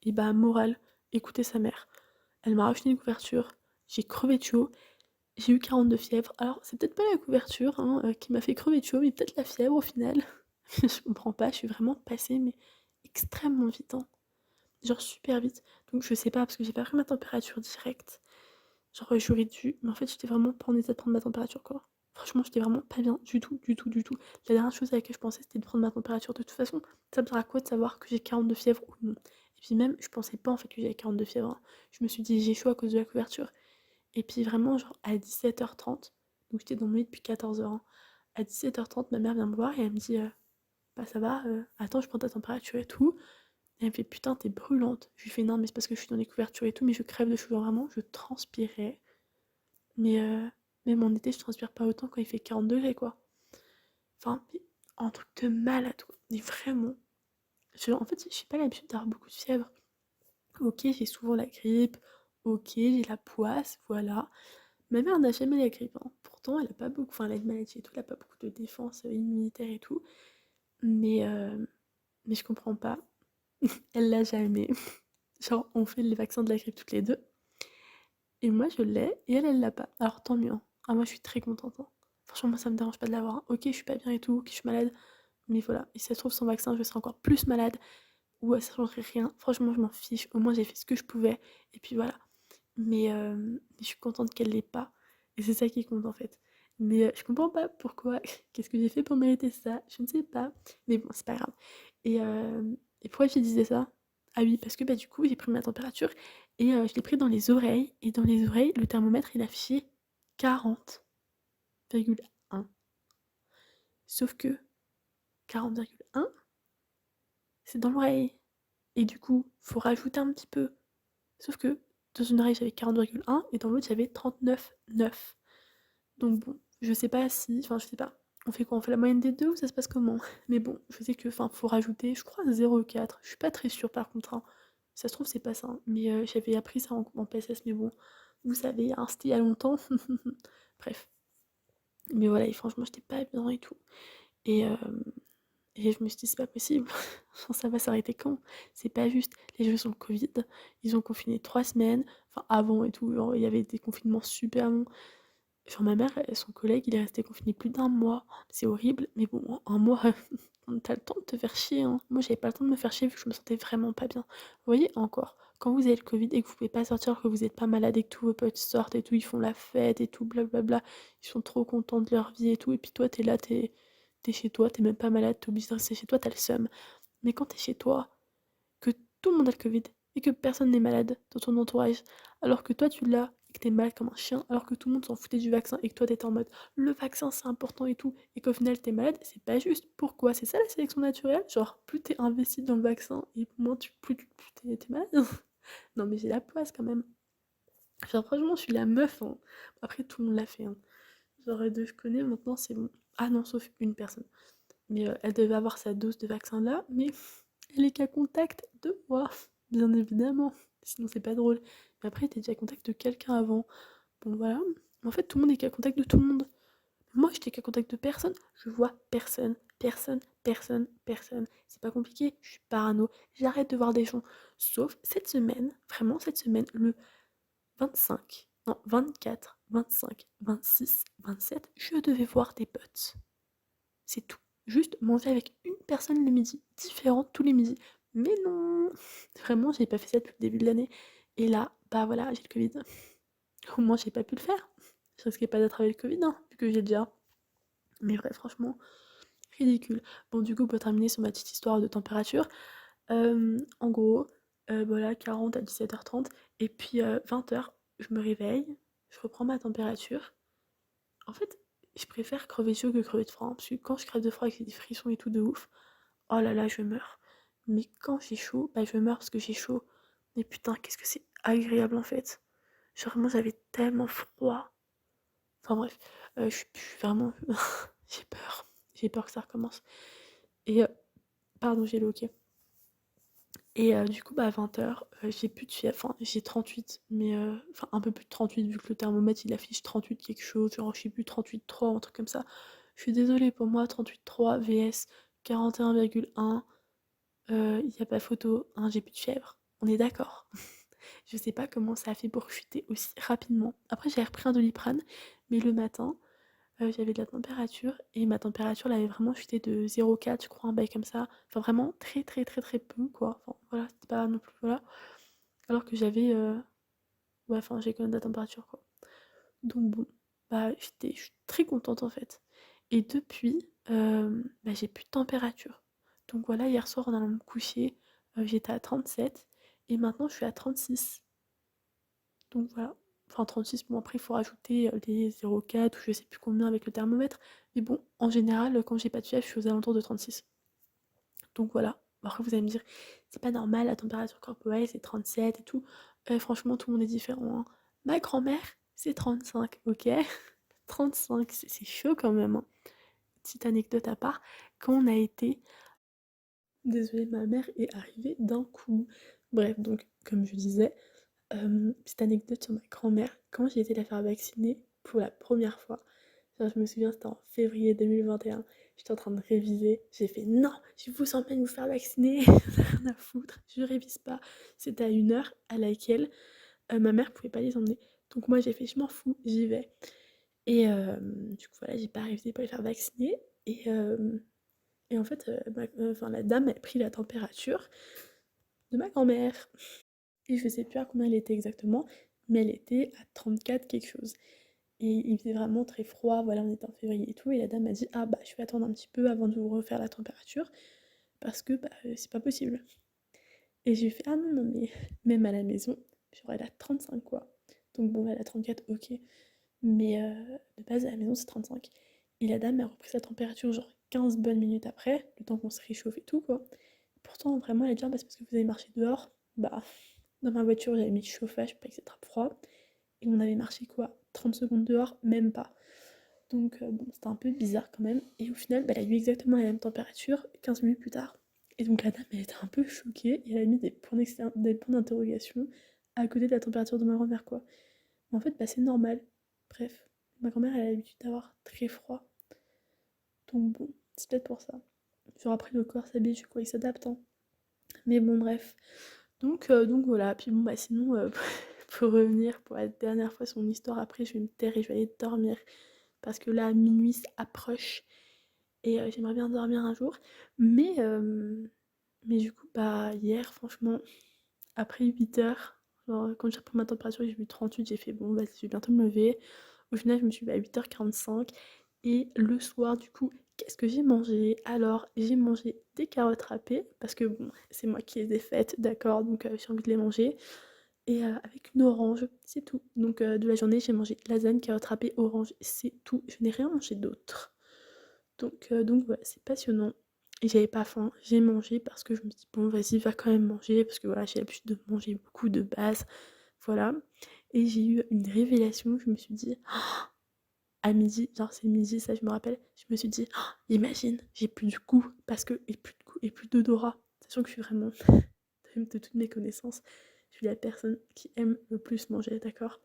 Et bah, morale, écoutez sa mère. Elle m'a rajouté une couverture, j'ai crevé de chaud, j'ai eu 40 de fièvre. Alors, c'est peut-être pas la couverture hein, qui m'a fait crever de chaud, mais peut-être la fièvre au final. Je comprends pas, je suis vraiment passée, mais extrêmement vite, hein. Genre super vite. Donc, je sais pas, parce que j'ai pas pris ma température directe. Genre, j'aurais dû, mais en fait, j'étais vraiment pas en état de prendre ma température, quoi. Franchement, j'étais vraiment pas bien du tout, du tout, du tout. La dernière chose à laquelle je pensais, c'était de prendre ma température. De toute façon, ça me sert à quoi de savoir que j'ai 40 de fièvre ou non? Et puis même, je pensais pas en fait que j'avais 40 de fièvre, hein. Je me suis dit, j'ai chaud à cause de la couverture. Et puis vraiment, genre, à 17h30, donc j'étais dans mon lit depuis 14h, hein. À 17h30, ma mère vient me voir et elle me dit, bah ça va, attends, je prends ta température et tout. Et elle me fait, putain, t'es brûlante. Je lui fais, non, mais c'est parce que je suis dans les couvertures et tout, mais je crève de chaud, genre, vraiment, je transpirais. Mais même en été, je transpire pas autant quand il fait 40 degrés, quoi. Enfin, mais un truc de malade, quoi. Mais vraiment. En fait, j'ai pas l'habitude d'avoir beaucoup de fièvre. Ok, j'ai souvent la grippe. Ok, j'ai la poisse, voilà. Ma mère n'a jamais la grippe, hein. Pourtant, elle a pas beaucoup. Enfin, elle a une maladie et tout, elle a pas beaucoup de défense immunitaire et tout. Mais, euh, mais je comprends pas. Elle l'a jamais. Genre, on fait les vaccins de la grippe toutes les deux. Et moi, je l'ai, et elle l'a pas. Alors tant mieux, hein. Ah, moi, je suis très contente, hein. Franchement, moi, ça me dérange pas de l'avoir, hein. Ok, je suis pas bien et tout, ok, je suis malade. Mais voilà, et si ça se trouve, sans vaccin, je serais encore plus malade. Ou ça changerait rien. Franchement, je m'en fiche. Au moins, j'ai fait ce que je pouvais. Et puis voilà. Mais je suis contente qu'elle l'ait pas. Et c'est ça qui compte, en fait. Mais je comprends pas pourquoi. Qu'est-ce que j'ai fait pour mériter ça? Je ne sais pas. Mais bon, c'est pas grave. Et, euh, et pourquoi je disais ça? Ah oui, parce que bah, du coup, j'ai pris ma température et je l'ai pris dans les oreilles. Et dans les oreilles, le thermomètre, il affichait 40,1. Sauf que 40,1, c'est dans l'oreille. Et du coup, faut rajouter un petit peu. Sauf que dans une oreille, j'avais 40,1 et dans l'autre, j'avais 39,9. Donc bon, je sais pas si. Enfin, je sais pas. On fait quoi? On fait la moyenne des deux ou ça se passe comment? Mais bon, je sais que, enfin, faut rajouter, je crois, 0,4. Je suis pas très sûre par contre, hein. Ça se trouve, c'est pas ça, hein. Mais j'avais appris ça en PSS, mais bon, vous savez, hein, c'était il y a longtemps. Bref. Mais voilà, et franchement, j'étais pas bien et tout. Et, euh, et je me suis dit, c'est pas possible. Ça va s'arrêter quand? C'est pas juste. Les jeux sont le Covid. Ils ont confiné 3 semaines. Enfin, avant et tout, genre, il y avait des confinements super longs. Genre, ma mère, son collègue, il est resté confiné plus d'1 mois. C'est horrible, mais bon, un mois, t'as le temps de te faire chier, hein. Moi, j'avais pas le temps de me faire chier vu que je me sentais vraiment pas bien. Vous voyez, encore. quand vous avez le Covid et que vous pouvez pas sortir, que vous êtes pas malade et que tous vos potes sortent et tout, ils font la fête et tout, blablabla, ils sont trop contents de leur vie et tout, et puis toi, t'es là, t'es chez toi, t'es même pas malade, t'es obligé de rester chez toi, t'as le seum. Mais quand t'es chez toi, que tout le monde a le Covid et que personne n'est malade dans ton entourage, alors que toi tu l'as et que t'es mal comme un chien, alors que tout le monde s'en foutait du vaccin et que toi t'étais en mode le vaccin c'est important et tout, et qu'au final t'es malade, c'est pas juste. Pourquoi? C'est ça la sélection naturelle? Genre plus t'es investi dans le vaccin et moins plus t'es malade. Non mais j'ai la poisse quand même. Genre franchement je suis la meuf, hein. Après tout le monde l'a fait, hein. Genre de je connais maintenant c'est bon. Ah non, sauf une personne. Mais elle devait avoir sa dose de vaccin là, mais elle est qu'à contact de moi, bien évidemment. Sinon, c'est pas drôle. Mais après, t'es déjà à contact de quelqu'un avant. Bon, voilà. En fait, tout le monde est qu'à contact de tout le monde. Moi, j'étais qu'à contact de personne. Je vois personne, personne, personne, personne. C'est pas compliqué. Je suis parano. J'arrête de voir des gens. Sauf cette semaine, vraiment cette semaine, le 25, non, 24, 25, 26, 27, je devais voir des potes. C'est tout. Juste manger avec une personne le midi, différente tous les midis. Mais non, vraiment, j'ai pas fait ça depuis le début de l'année. Et là, bah voilà, j'ai le Covid. Au moins, j'ai pas pu le faire. Je risquais pas d'attraper le Covid, hein, vu que j'ai déjà. Mais vrai, franchement, ridicule. Bon, du coup, pour terminer sur ma petite histoire de température, en gros, voilà, 40 à 17h30, et puis 20h, je me réveille, je reprends ma température. En fait, je préfère crever chaud que crever de froid, hein, parce que quand je crève de froid et que j'ai des frissons et tout de ouf, oh là là, je meurs. Mais quand j'ai chaud, bah je meurs parce que j'ai chaud. Mais putain, qu'est-ce que c'est agréable en fait. Genre vraiment, j'avais tellement froid. Enfin bref, je suis vraiment... j'ai peur. J'ai peur que ça recommence. Et, pardon, j'ai le hoquet. Et du coup, bah, à 20h, j'ai plus de fièvre. Enfin, j'ai 38, mais enfin, un peu plus de 38, vu que le thermomètre il affiche 38 quelque chose, genre je sais plus, 38,3 un truc comme ça. Je suis désolée pour moi, 38,3 vs 41,1. Il n'y a pas photo, hein, j'ai plus de fièvre. On est d'accord. Je sais pas comment ça a fait pour chuter aussi rapidement. Après, j'ai repris un Doliprane, mais le matin, j'avais de la température et ma température, elle avait vraiment chuté de 0,4, je crois, un bail comme ça. Enfin, vraiment très, très, très, très peu, quoi. Enfin, voilà, c'était pas non plus, voilà. Alors que j'avais, ouais, enfin, j'ai quand même de la température, quoi. Donc bon, bah, je suis très contente, en fait. Et depuis, bah, j'ai plus de température. Donc voilà, hier soir, en allant me coucher, j'étais à 37 et maintenant, je suis à 36. Donc voilà. Enfin, 36, bon, après, il faut rajouter les 0,4 ou je sais plus combien avec le thermomètre. Mais bon, en général, quand j'ai pas de fièvre, je suis aux alentours de 36. Donc voilà. Après, vous allez me dire, c'est pas normal, la température corporelle, c'est 37 et tout. Franchement, tout le monde est différent, hein. Ma grand-mère, c'est 35, ok? 35, c'est chaud quand même, hein. Petite anecdote à part, quand on a été... Désolée, ma mère est arrivée d'un coup. Bref, donc, comme je disais, petite anecdote sur ma grand-mère. Quand j'ai été la faire vacciner pour la première fois, genre, je me souviens, c'était en février 2021. J'étais en train de réviser. J'ai fait non, je vous sens bien de vous faire vacciner. Rien à foutre. Je révise pas. C'était à une heure à laquelle ma mère pouvait pas les emmener. Donc moi, j'ai fait je m'en fous, j'y vais. Et du coup, voilà, j'ai pas révisé pour les faire vacciner. Et en fait, enfin, la dame a pris la température de ma grand-mère. Et je sais plus à combien elle était exactement, mais elle était à 34 quelque chose. Et il faisait vraiment très froid, voilà, on était en février et tout, et la dame m'a dit ah bah je vais attendre un petit peu avant de vous refaire la température, parce que bah c'est pas possible. Et j'ai fait ah non, non, mais même à la maison, genre elle a 35 quoi. Donc bon, elle a 34, ok. Mais de base à la maison c'est 35. Et la dame a repris sa température genre 15 bonnes minutes après, le temps qu'on se réchauffe et tout quoi. Pourtant vraiment elle a dit ah bah c'est parce que vous avez marché dehors. Bah dans ma voiture j'avais mis le chauffage pour pas que c'est trop froid. Et on avait marché quoi 30 secondes dehors, même pas. Donc bon, c'était un peu bizarre quand même. Et au final, bah, elle a eu exactement la même température 15 minutes plus tard. Et donc la dame, elle était un peu choquée et elle a mis des points d'interrogation à côté de la température de ma grand-mère, quoi. Mais en fait, bah, c'est normal. Bref, ma grand-mère, elle a l'habitude d'avoir très froid. Donc bon, c'est peut-être pour ça. Genre après, le corps s'habitue, quoi, il s'adapte, hein. Mais bon, bref. Donc voilà. Puis bon, bah sinon, pour revenir pour la dernière fois sur mon histoire, après, je vais me taire et je vais aller dormir. Parce que là, minuit approche et j'aimerais bien dormir un jour. Mais du coup, bah, hier, franchement, après 8 heures, genre quand j'ai repris ma température, j'ai vu 38, j'ai fait bon, vas-y, je vais bientôt me lever. Au final, je me suis levée à 8h45 et le soir, du coup, qu'est-ce que j'ai mangé? Alors, j'ai mangé des carottes râpées parce que bon, c'est moi qui les ai faites, d'accord, donc j'ai envie de les manger. Et avec une orange, c'est tout. Donc de la journée, j'ai mangé lasagne, carottes râpées, orange, c'est tout. Je n'ai rien mangé d'autre. Donc voilà, c'est passionnant. Et j'avais pas faim, j'ai mangé parce que je me dis bon vas-y va quand même manger parce que voilà j'ai l'habitude de manger beaucoup de base, voilà. Et j'ai eu une révélation, je me suis dit à midi, genre c'est midi ça je me rappelle, je me suis dit imagine j'ai plus de goût parce que et plus de goût et plus d'odorat, sachant que je suis vraiment de toutes mes connaissances, je suis la personne qui aime le plus manger, d'accord?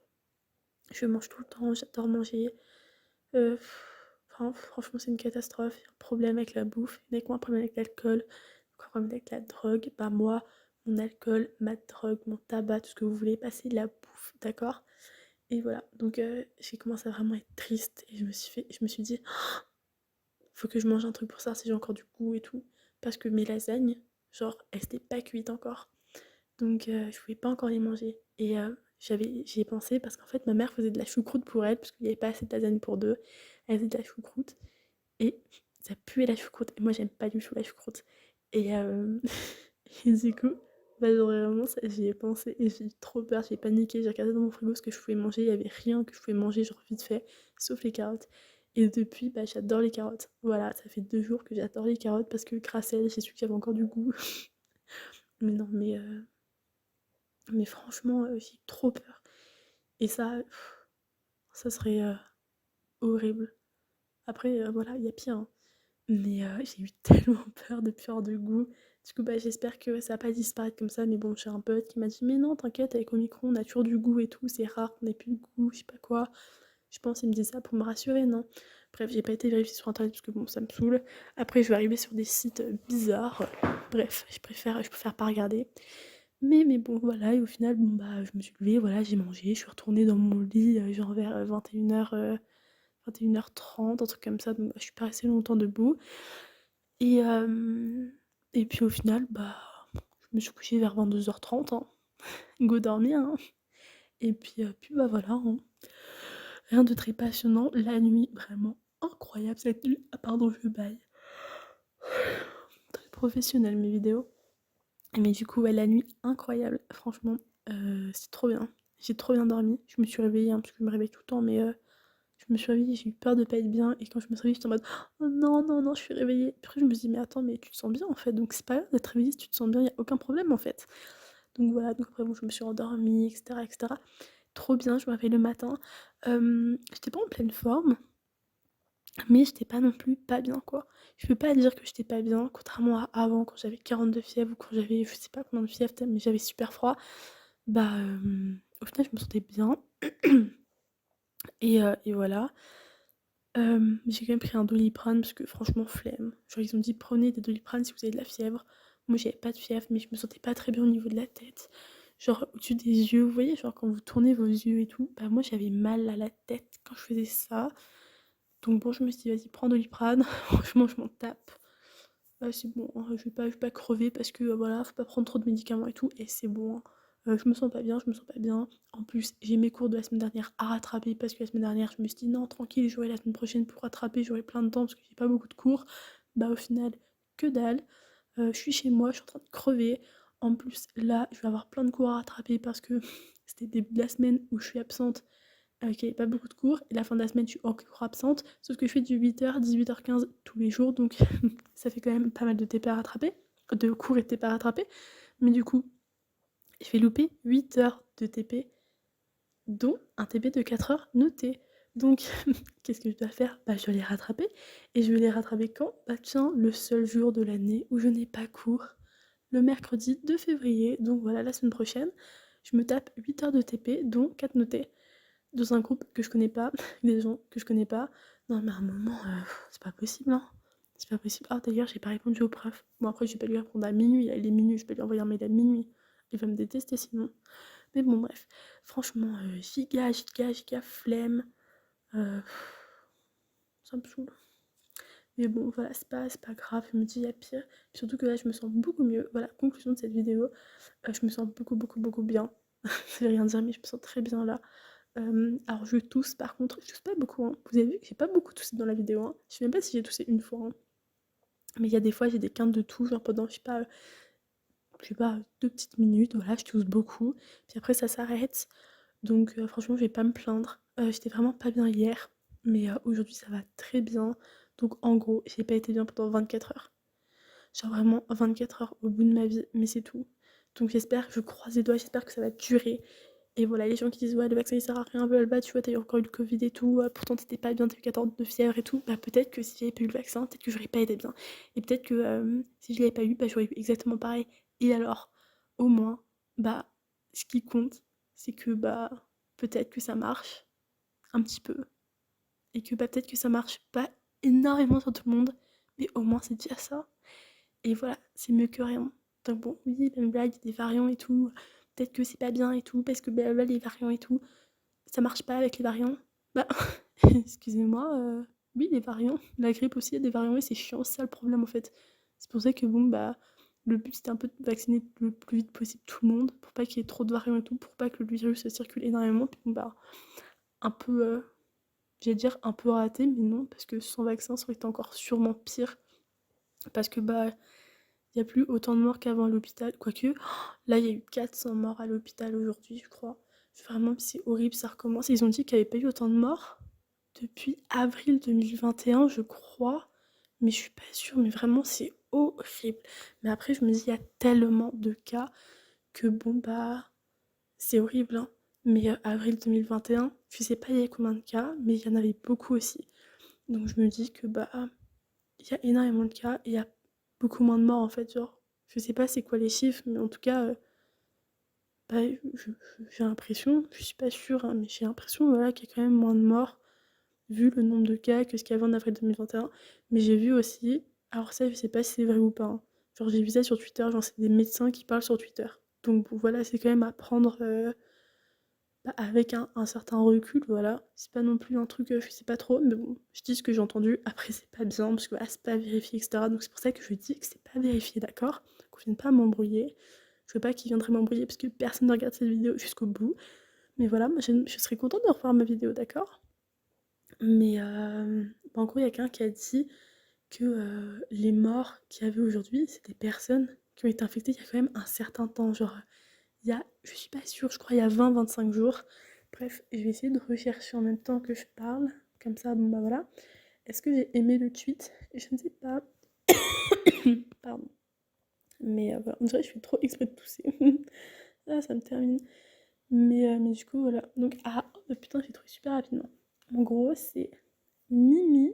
Je mange tout le temps, j'adore manger. Euh, enfin, franchement, c'est une catastrophe. Il y a un problème avec la bouffe, il y en a qui ont un problème avec l'alcool, un problème avec la drogue. Bah, moi, mon alcool, ma drogue, mon tabac, tout ce que vous voulez, bah, c'est de la bouffe, d'accord? Et voilà. Donc, j'ai commencé à vraiment être triste et je me suis dit, faut que je mange un truc pour ça si j'ai encore du goût et tout. Parce que mes lasagnes, genre, elles n'étaient pas cuites encore. Donc je pouvais pas encore les manger. Et j'y ai pensé parce qu'en fait ma mère faisait de la choucroute pour elle parce qu'il n'y avait pas assez de lasagne pour deux. Elle faisait de la choucroute et ça puait la choucroute. Et moi j'aime pas du tout la choucroute. Et, et du coup, bah, genre, vraiment j'y ai pensé et j'ai eu trop peur, j'ai paniqué, j'ai regardé dans mon frigo ce que je pouvais manger, il y avait rien que je pouvais manger genre vite fait, sauf les carottes. Et depuis, bah, j'adore les carottes. Voilà, ça fait 2 jours que j'adore les carottes parce que grâce à elles, j'ai su qu'il y avait encore du goût. Mais non, mais franchement, j'ai trop peur. Et ça serait horrible. Après, voilà, il y a pire, hein. Mais j'ai eu tellement peur de plus avoir de goût. Du coup, bah, j'espère que ça va pas disparaître comme ça. Mais bon, j'ai un pote qui m'a dit, mais non, t'inquiète, avec Omicron, on a toujours du goût et tout. C'est rare qu'on ait plus de goût, je sais pas quoi. Je pense qu'il me dit ça pour me rassurer, non? Bref, j'ai pas été vérifier sur internet parce que bon, ça me saoule. Après, je vais arriver sur des sites bizarres. Bref, je préfère pas regarder. Mais bon, voilà, et au final, bon, bah, je me suis levée, voilà, j'ai mangé, je suis retournée dans mon lit, genre vers 21h, 21h30, un truc comme ça, donc bah, je suis pas restée longtemps debout. Et, et puis au final, bah, je me suis couchée vers 22h30, hein. Go dormir, hein. Et puis bah voilà, hein. Rien de très passionnant. La nuit, vraiment incroyable cette nuit. Ah pardon, je baille. Très professionnel mes vidéos. Mais du coup, ouais, la nuit, incroyable. Franchement, c'est trop bien. J'ai trop bien dormi. Je me suis réveillée, hein, parce que je me réveille tout le temps, mais je me suis réveillée, j'ai eu peur de pas être bien. Et quand je me suis réveillée, j'étais en mode oh non, non, non, je suis réveillée. Puis après, je me suis dit, mais attends, mais tu te sens bien en fait. Donc c'est pas grave d'être réveillée si tu te sens bien, y a aucun problème en fait. Donc voilà, donc après, bon, je me suis endormie, etc., etc. Trop bien, je me réveille le matin. J'étais pas en pleine forme, mais j'étais pas non plus pas bien, quoi. Je peux pas dire que j'étais pas bien, contrairement à avant, quand j'avais 42 fièvre ou quand j'avais, je sais pas combien de fièvre, mais j'avais super froid. Bah, au final, je me sentais bien. Et voilà. J'ai quand même pris un Doliprane parce que franchement, flemme. Genre, ils ont dit prenez des Doliprane si vous avez de la fièvre. Moi, j'avais pas de fièvre, mais je me sentais pas très bien au niveau de la tête. Genre, au-dessus des yeux, vous voyez, genre quand vous tournez vos yeux et tout, bah moi j'avais mal à la tête quand je faisais ça. Donc bon, je me suis dit, vas-y, prends Doliprane. Franchement, je m'en tape. C'est bon, hein, je vais pas crever parce que voilà, faut pas prendre trop de médicaments et tout, et c'est bon, hein. Je me sens pas bien, je me sens pas bien. En plus, j'ai mes cours de la semaine dernière à rattraper parce que la semaine dernière, je me suis dit non, tranquille, j'aurai la semaine prochaine pour rattraper, j'aurai plein de temps parce que j'ai pas beaucoup de cours. Bah, au final, que dalle. Je suis chez moi, je suis en train de crever. En plus, là, je vais avoir plein de cours à rattraper parce que c'était le début de la semaine où je suis absente, qu'il n'y avait pas beaucoup de cours. Et la fin de la semaine, je suis encore absente. Sauf que je fais du 8h, 18h15 tous les jours. Donc ça fait quand même pas mal de TP à rattraper. De cours et de TP à rattraper. Mais du coup, je vais louper 8 heures de TP, dont un TP de 4 heures noté. Donc, qu'est-ce que je dois faire? Bah, je vais les rattraper. Et je vais les rattraper quand? Bah, tiens, le seul jour de l'année où je n'ai pas cours. Le mercredi 2 février. Donc voilà, la semaine prochaine, je me tape 8 heures de TP, dont 4 notés dans un groupe que je connais pas, des gens que je connais pas. Non, mais à un moment, c'est pas possible, hein. C'est pas possible. Ah, d'ailleurs, j'ai pas répondu au prof. Bon, après, je vais pas lui répondre à minuit. Là, il est minuit, je peux lui envoyer un mail à minuit. Il va me détester sinon. Mais bon, bref. Franchement, giga flemme. Euh, ça me saoule. Mais bon, voilà, c'est pas grave, je me dis, il y a pire. Surtout que là, je me sens beaucoup mieux. Voilà, conclusion de cette vidéo, je me sens beaucoup, beaucoup, beaucoup bien. Je vais rien dire, mais je me sens très bien là. Alors, je tousse, par contre, je tousse pas beaucoup, hein. Vous avez vu que j'ai pas beaucoup toussé dans la vidéo, hein. Je sais même pas si j'ai toussé une fois, hein. Mais il y a des fois, j'ai des quintes de toux, genre pendant, je sais pas, 2 petites minutes, voilà, je tousse beaucoup. Puis après, ça s'arrête. Donc, franchement, je vais pas me plaindre. J'étais vraiment pas bien hier, mais aujourd'hui, ça va très bien. Donc, en gros, j'ai pas été bien pendant 24 heures. Genre vraiment 24 heures au bout de ma vie, mais c'est tout. Donc, je croise les doigts, j'espère que ça va durer. Et voilà, les gens qui disent ouais, le vaccin il sert à rien, blablabla, tu vois, t'as eu encore eu le Covid et tout, pourtant t'étais pas bien, t'as eu 14 de fièvre et tout. Bah, peut-être que si j'avais pas eu le vaccin, peut-être que j'aurais pas été bien. Et peut-être que si je l'avais pas eu, bah, j'aurais eu exactement pareil. Et alors, au moins, bah, ce qui compte, c'est que bah, peut-être que ça marche un petit peu. Et que bah, peut-être que ça marche pas énormément sur tout le monde, mais au moins c'est déjà ça. Et voilà, c'est mieux que rien. Donc bon, oui, même blague, il y a des variants et tout. Peut-être que c'est pas bien et tout, parce que bah, les variants et tout, ça marche pas avec les variants. Bah, excusez-moi, oui, les variants. La grippe aussi, il y a des variants et c'est chiant, c'est ça le problème en fait. C'est pour ça que bon, bah, le but c'était un peu de vacciner le plus vite possible tout le monde, pour pas qu'il y ait trop de variants et tout, pour pas que le virus circule énormément. Puis bon, bah, un peu, j'allais dire un peu raté, mais non, parce que sans vaccin, ça aurait été encore sûrement pire. Parce que bah, il n'y a plus autant de morts qu'avant à l'hôpital. Quoique, là, il y a eu 400 morts à l'hôpital aujourd'hui, je crois. Vraiment, c'est horrible, ça recommence. Ils ont dit qu'il n'y avait pas eu autant de morts depuis avril 2021, je crois. Mais je suis pas sûre, mais vraiment, c'est horrible. Mais après, je me dis, il y a tellement de cas que bon, bah, c'est horrible, hein. Mais avril 2021, je sais pas il y a combien de cas, mais il y en avait beaucoup aussi. Donc je me dis que bah il y a énormément de cas et il y a beaucoup moins de morts en fait. Genre, je sais pas c'est quoi les chiffres, mais en tout cas, bah, j'ai l'impression, je suis pas sûre, hein, mais j'ai l'impression voilà, qu'il y a quand même moins de morts vu le nombre de cas que ce qu'il y avait en avril 2021. Mais j'ai vu aussi, alors ça je sais pas si c'est vrai ou pas, hein. Genre j'ai vu ça sur Twitter, genre c'est des médecins qui parlent sur Twitter. Donc bon, voilà, c'est quand même à prendre bah, avec un certain recul, voilà. C'est pas non plus un truc, je sais pas trop, mais bon, je dis ce que j'ai entendu. Après, c'est pas bien, parce que voilà, c'est pas vérifié, etc. Donc c'est pour ça que je dis que c'est pas vérifié, d'accord? Qu'on vienne pas m'embrouiller. Je veux pas qu'ils viendraient m'embrouiller parce que personne ne regarde cette vidéo jusqu'au bout. Mais voilà, moi je serais contente de revoir ma vidéo, d'accord? Mais bah, en gros, il y a quelqu'un qui a dit que les morts qu'il y avait aujourd'hui, c'est des personnes qui ont été infectées il y a quand même un certain temps. Genre, il y a, je suis pas sûre, je crois il y a 20-25 jours. Bref, je vais essayer de rechercher en même temps que je parle. Comme ça, bon bah voilà. Est-ce que j'ai aimé le tweet? Je ne sais pas. Pardon. Mais voilà, on dirait que je fais trop exprès de tousser. Ah, ça me termine. Mais du coup, voilà. Donc, ah, oh, putain, j'ai trouvé super rapidement. En gros, c'est Mimi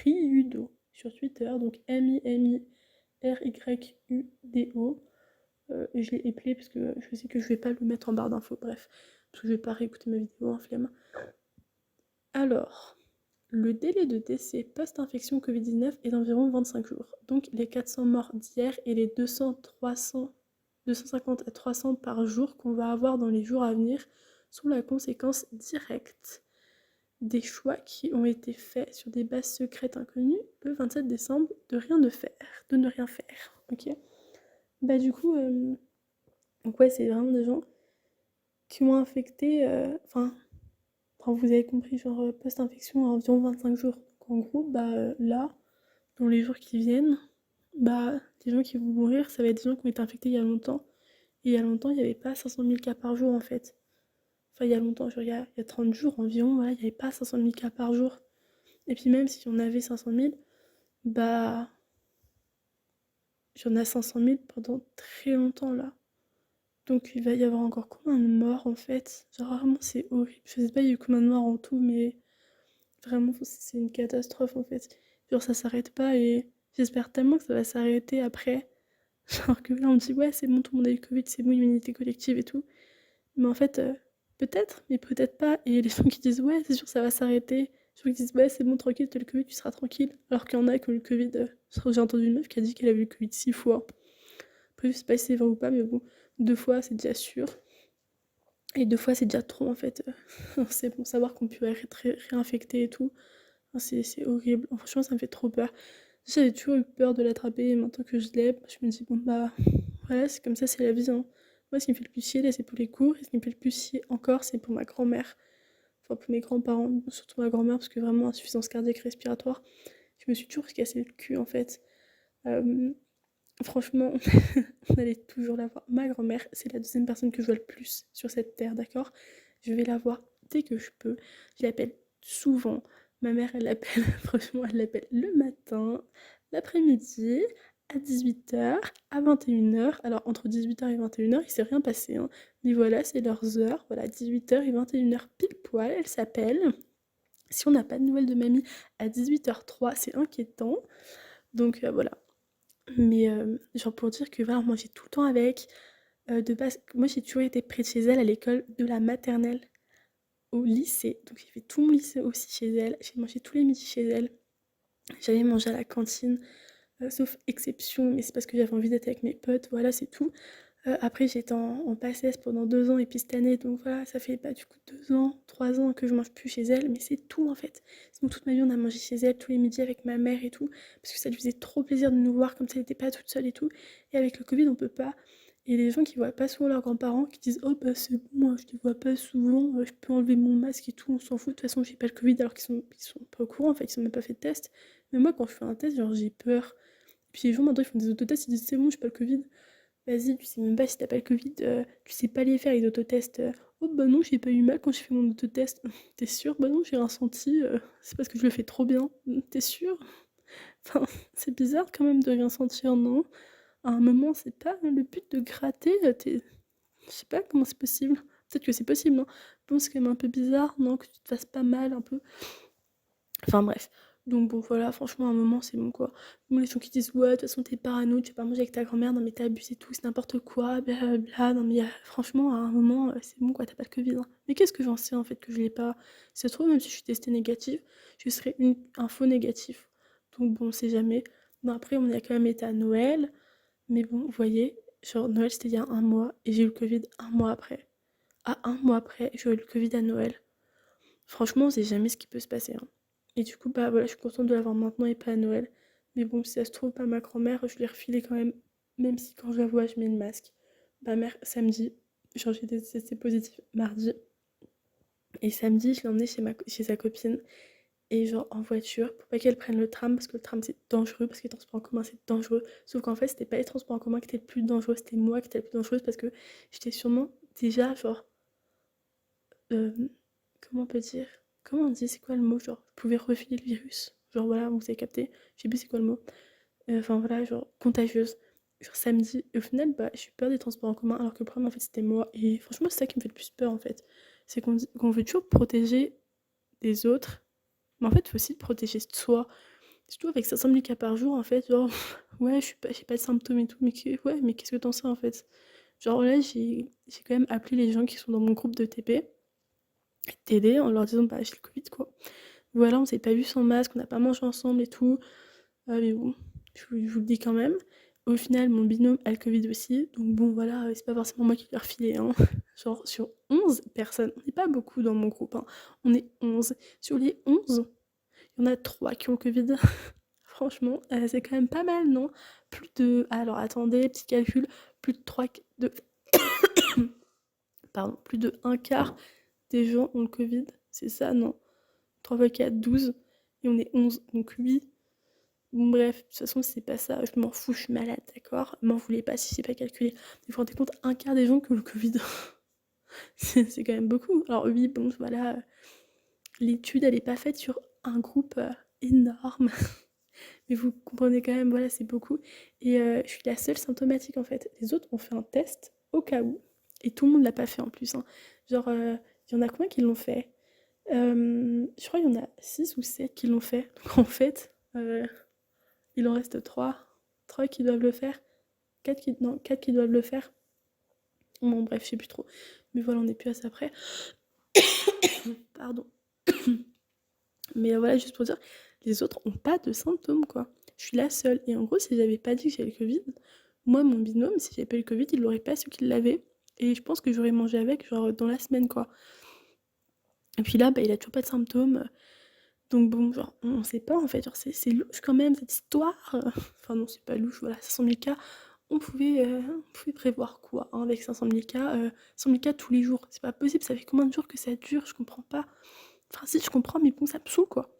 Ryudo sur Twitter. Donc, M-I-M-I-R-Y-U-D-O. Et je l'ai épelé parce que je sais que je vais pas le mettre en barre d'infos, bref. Parce que je vais pas réécouter ma vidéo en flemme. Alors, le délai de décès post-infection Covid-19 est d'environ 25 jours. Donc les 400 morts d'hier et les 250 à 300 par jour qu'on va avoir dans les jours à venir sont la conséquence directe des choix qui ont été faits sur des bases secrètes inconnues le 27 décembre de ne rien faire. Ok. Bah du coup, donc ouais, c'est vraiment des gens qui m'ont infecté, enfin, vous avez compris, genre post-infection à environ 25 jours. Donc en gros, bah là, dans les jours qui viennent, bah les gens qui vont mourir, ça va être des gens qui ont été infectés il y a longtemps. Et il y a longtemps, il n'y avait pas 500 000 cas par jour en fait. Enfin, il y a longtemps, genre il y a 30 jours environ, voilà, il n'y avait pas 500 000 cas par jour. Et puis même si on avait 500 000, bah j'en ai 500 000 pendant très longtemps là. Donc il va y avoir encore combien de morts en fait? Genre vraiment c'est horrible. Je sais pas il y a eu combien de morts en tout, mais vraiment c'est une catastrophe en fait. Genre ça s'arrête pas et j'espère tellement que ça va s'arrêter après. Genre que là on dit ouais c'est bon tout le monde a eu le Covid, c'est bon immunité collective et tout. Mais en fait peut-être, mais peut-être pas. Et les gens qui disent ouais c'est sûr ça va s'arrêter. Les gens qui disent ouais c'est bon tranquille t'as le Covid tu seras tranquille. Alors qu'il y en a qui ont eu le Covid. J'ai entendu une meuf qui a dit qu'elle avait eu le Covid 6 fois. Après je sais pas si c'est vrai ou pas mais bon 2 fois c'est déjà sûr. Et 2 fois, c'est déjà trop en fait. C'est bon savoir qu'on peut être réinfecté et tout. Enfin, c'est horrible. Franchement, ça me fait trop peur. J'avais toujours eu peur de l'attraper et maintenant que je l'ai, je me dis, bon bah voilà, c'est comme ça, c'est la vie, hein. Moi, ce qui me fait le plus chier, là, c'est pour les cours. Et ce qui me fait le plus chier encore, c'est pour ma grand-mère. Enfin, pour mes grands-parents, surtout ma grand-mère, parce que vraiment, insuffisance cardiaque respiratoire. Je me suis toujours cassé le cul, en fait. Euh, Franchement, on allait toujours la voir. Ma grand-mère, c'est la deuxième personne que je vois le plus sur cette terre, d'accord? Je vais la voir dès que je peux. Je l'appelle souvent. Ma mère, elle l'appelle, franchement, elle l'appelle le matin, l'après-midi, à 18h, à 21h. Alors, entre 18h et 21h, il s'est rien passé, hein. Mais voilà, c'est leurs heures. Voilà, 18h et 21h pile poil, elle s'appelle. Si on n'a pas de nouvelles de mamie à 18h03, c'est inquiétant. Donc voilà. Mais genre pour dire que voilà, moi j'ai tout le temps avec. De base, moi j'ai toujours été près de chez elle à l'école de la maternelle au lycée. Donc j'ai fait tout mon lycée aussi chez elle. J'ai mangé tous les midis chez elle. J'allais manger à la cantine, sauf exception, mais c'est parce que j'avais envie d'être avec mes potes, voilà, c'est tout. Après, j'étais en PACES pendant 2 ans, et puis cette année, donc voilà, ça fait du coup 2 ans, 3 ans que je mange plus chez elle, mais c'est tout en fait. Sinon, toute ma vie, on a mangé chez elle tous les midis avec ma mère et tout, parce que ça lui faisait trop plaisir de nous voir comme ça, elle n'était pas toute seule et tout. Et avec le Covid, on peut pas. Et les gens qui voient pas souvent leurs grands-parents, qui disent oh bah c'est bon, moi je les vois pas souvent, je peux enlever mon masque et tout, on s'en fout, de toute façon j'ai pas le Covid, alors qu'ils sont pas au courant, en fait, ils sont même pas fait de test. Mais moi, quand je fais un test, genre j'ai peur. Puis les gens maintenant ils font des autotests, ils disent c'est bon, j'ai pas le Covid. Vas-y, tu sais même pas si t'as pas le Covid, tu sais pas les faire les autotests. Oh bah non, j'ai pas eu mal quand j'ai fait mon autotest. T'es sûr? Bah non, j'ai rien senti, c'est parce que je le fais trop bien. T'es sûr? Enfin, c'est bizarre quand même de rien sentir, non? À un moment, c'est pas le but de gratter, je sais pas comment c'est possible. Peut-être que c'est possible, non? Bon, c'est quand même un peu bizarre, non? Que tu te fasses pas mal un peu. Enfin bref. Donc bon voilà, franchement à un moment c'est bon quoi. Bon, les gens qui disent ouais de toute façon t'es parano, tu vas pas manger avec ta grand-mère, non mais t'as abusé tout, c'est n'importe quoi, blablabla, non mais franchement à un moment c'est bon quoi, t'as pas le Covid, hein. Mais qu'est-ce que j'en sais en fait que je l'ai pas? Si ça se trouve même si je suis testée négative, je serais un faux négatif. Donc bon on sait jamais. Bon après on a quand même été à Noël, mais bon vous voyez, genre Noël c'était il y a un mois et j'ai eu le Covid un mois après. À un mois après j'ai eu le Covid à Noël. Franchement, on sait jamais ce qui peut se passer, hein. Et du coup, bah voilà, je suis contente de l'avoir maintenant et pas à Noël. Mais bon, si ça se trouve, pas ma grand-mère, je l'ai refilé quand même si quand je la vois, je mets le masque. Ma mère, samedi, genre j'ai été testée positive mardi. Et samedi, je l'ai emmenée chez sa copine. Et genre en voiture, pour pas qu'elle prenne le tram, parce que le tram c'est dangereux, parce que les transports en commun c'est dangereux. Sauf qu'en fait, c'était pas les transports en commun qui étaient le plus dangereux, c'était moi qui étais la plus dangereuse parce que j'étais sûrement déjà genre euh, comment on peut dire? Comment on dit? C'est quoi le mot? Genre, je pouvais refiler le virus. Genre, voilà, vous avez capté. Je sais plus c'est quoi le mot. Enfin, voilà, genre, contagieuse. Genre, samedi. Et au final, bah, j'ai eu peur des transports en commun, alors que le problème, en fait, c'était moi. Et franchement, c'est ça qui me fait le plus peur, en fait. C'est qu'on veut toujours protéger les autres. Mais en fait, il faut aussi protéger soi. Surtout avec 500 000 cas par jour, en fait. Genre, ouais, j'ai pas de symptômes et tout. Mais, ouais, mais qu'est-ce que t'en sais, en fait? Genre, là, j'ai quand même appelé les gens qui sont dans mon groupe de TP t'aider en leur disant bah j'ai le Covid quoi. Voilà, on s'est pas vu sans masque, on n'a pas mangé ensemble et tout. Mais bon, je vous le dis quand même. Au final, mon binôme a le Covid aussi. Donc bon voilà, c'est pas forcément moi qui l'ai refilé, hein. Genre sur 11 personnes, on n'est pas beaucoup dans mon groupe, hein. On est 11. Sur les 11, il y en a 3 qui ont le Covid. Franchement, c'est quand même pas mal, non? Plus de... Alors attendez, petit calcul. Plus de 3... De... Pardon, plus de un quart des gens ont le Covid. C'est ça, non? 3 fois 4, 12. Et on est 11, donc 8. Bon, bref, de toute façon, c'est pas ça. Je m'en fous, je suis malade, d'accord? M'en voulez pas si c'est pas calculé. Mais vous vous rendez compte, un quart des gens qui ont le Covid. C'est quand même beaucoup. Alors, oui, bon, voilà. L'étude, elle est pas faite sur un groupe énorme. Mais vous comprenez quand même, voilà, c'est beaucoup. Et je suis la seule symptomatique, en fait. Les autres ont fait un test au cas où. Et tout le monde l'a pas fait en plus, hein. Genre, il y en a combien qui l'ont fait? Je crois qu'il y en a 6 ou 7 qui l'ont fait. Donc en fait, il en reste 3. 3 qui doivent le faire. 4 qui, non, 4 qui doivent le faire. Bon, bref, je sais plus trop. Mais voilà, on n'est plus à ça près. Pardon. Mais voilà, juste pour dire, les autres ont pas de symptômes, quoi. Je suis la seule. Et en gros, si j'avais pas dit que j'avais le Covid, moi, mon binôme, si j'avais pas eu le Covid, il l'aurait pas su qu'il l'avait. Et je pense que j'aurais mangé avec, genre, dans la semaine, quoi. Et puis là, bah, il a toujours pas de symptômes. Donc bon, genre, on sait pas en fait, genre c'est louche quand même cette histoire. Enfin non, c'est pas louche, voilà, 500 000 cas, on pouvait prévoir quoi hein, avec 500 000 cas 100 000 cas tous les jours, c'est pas possible, ça fait combien de jours que ça dure, je comprends pas. Enfin si, je comprends, mais bon, ça me saoule quoi.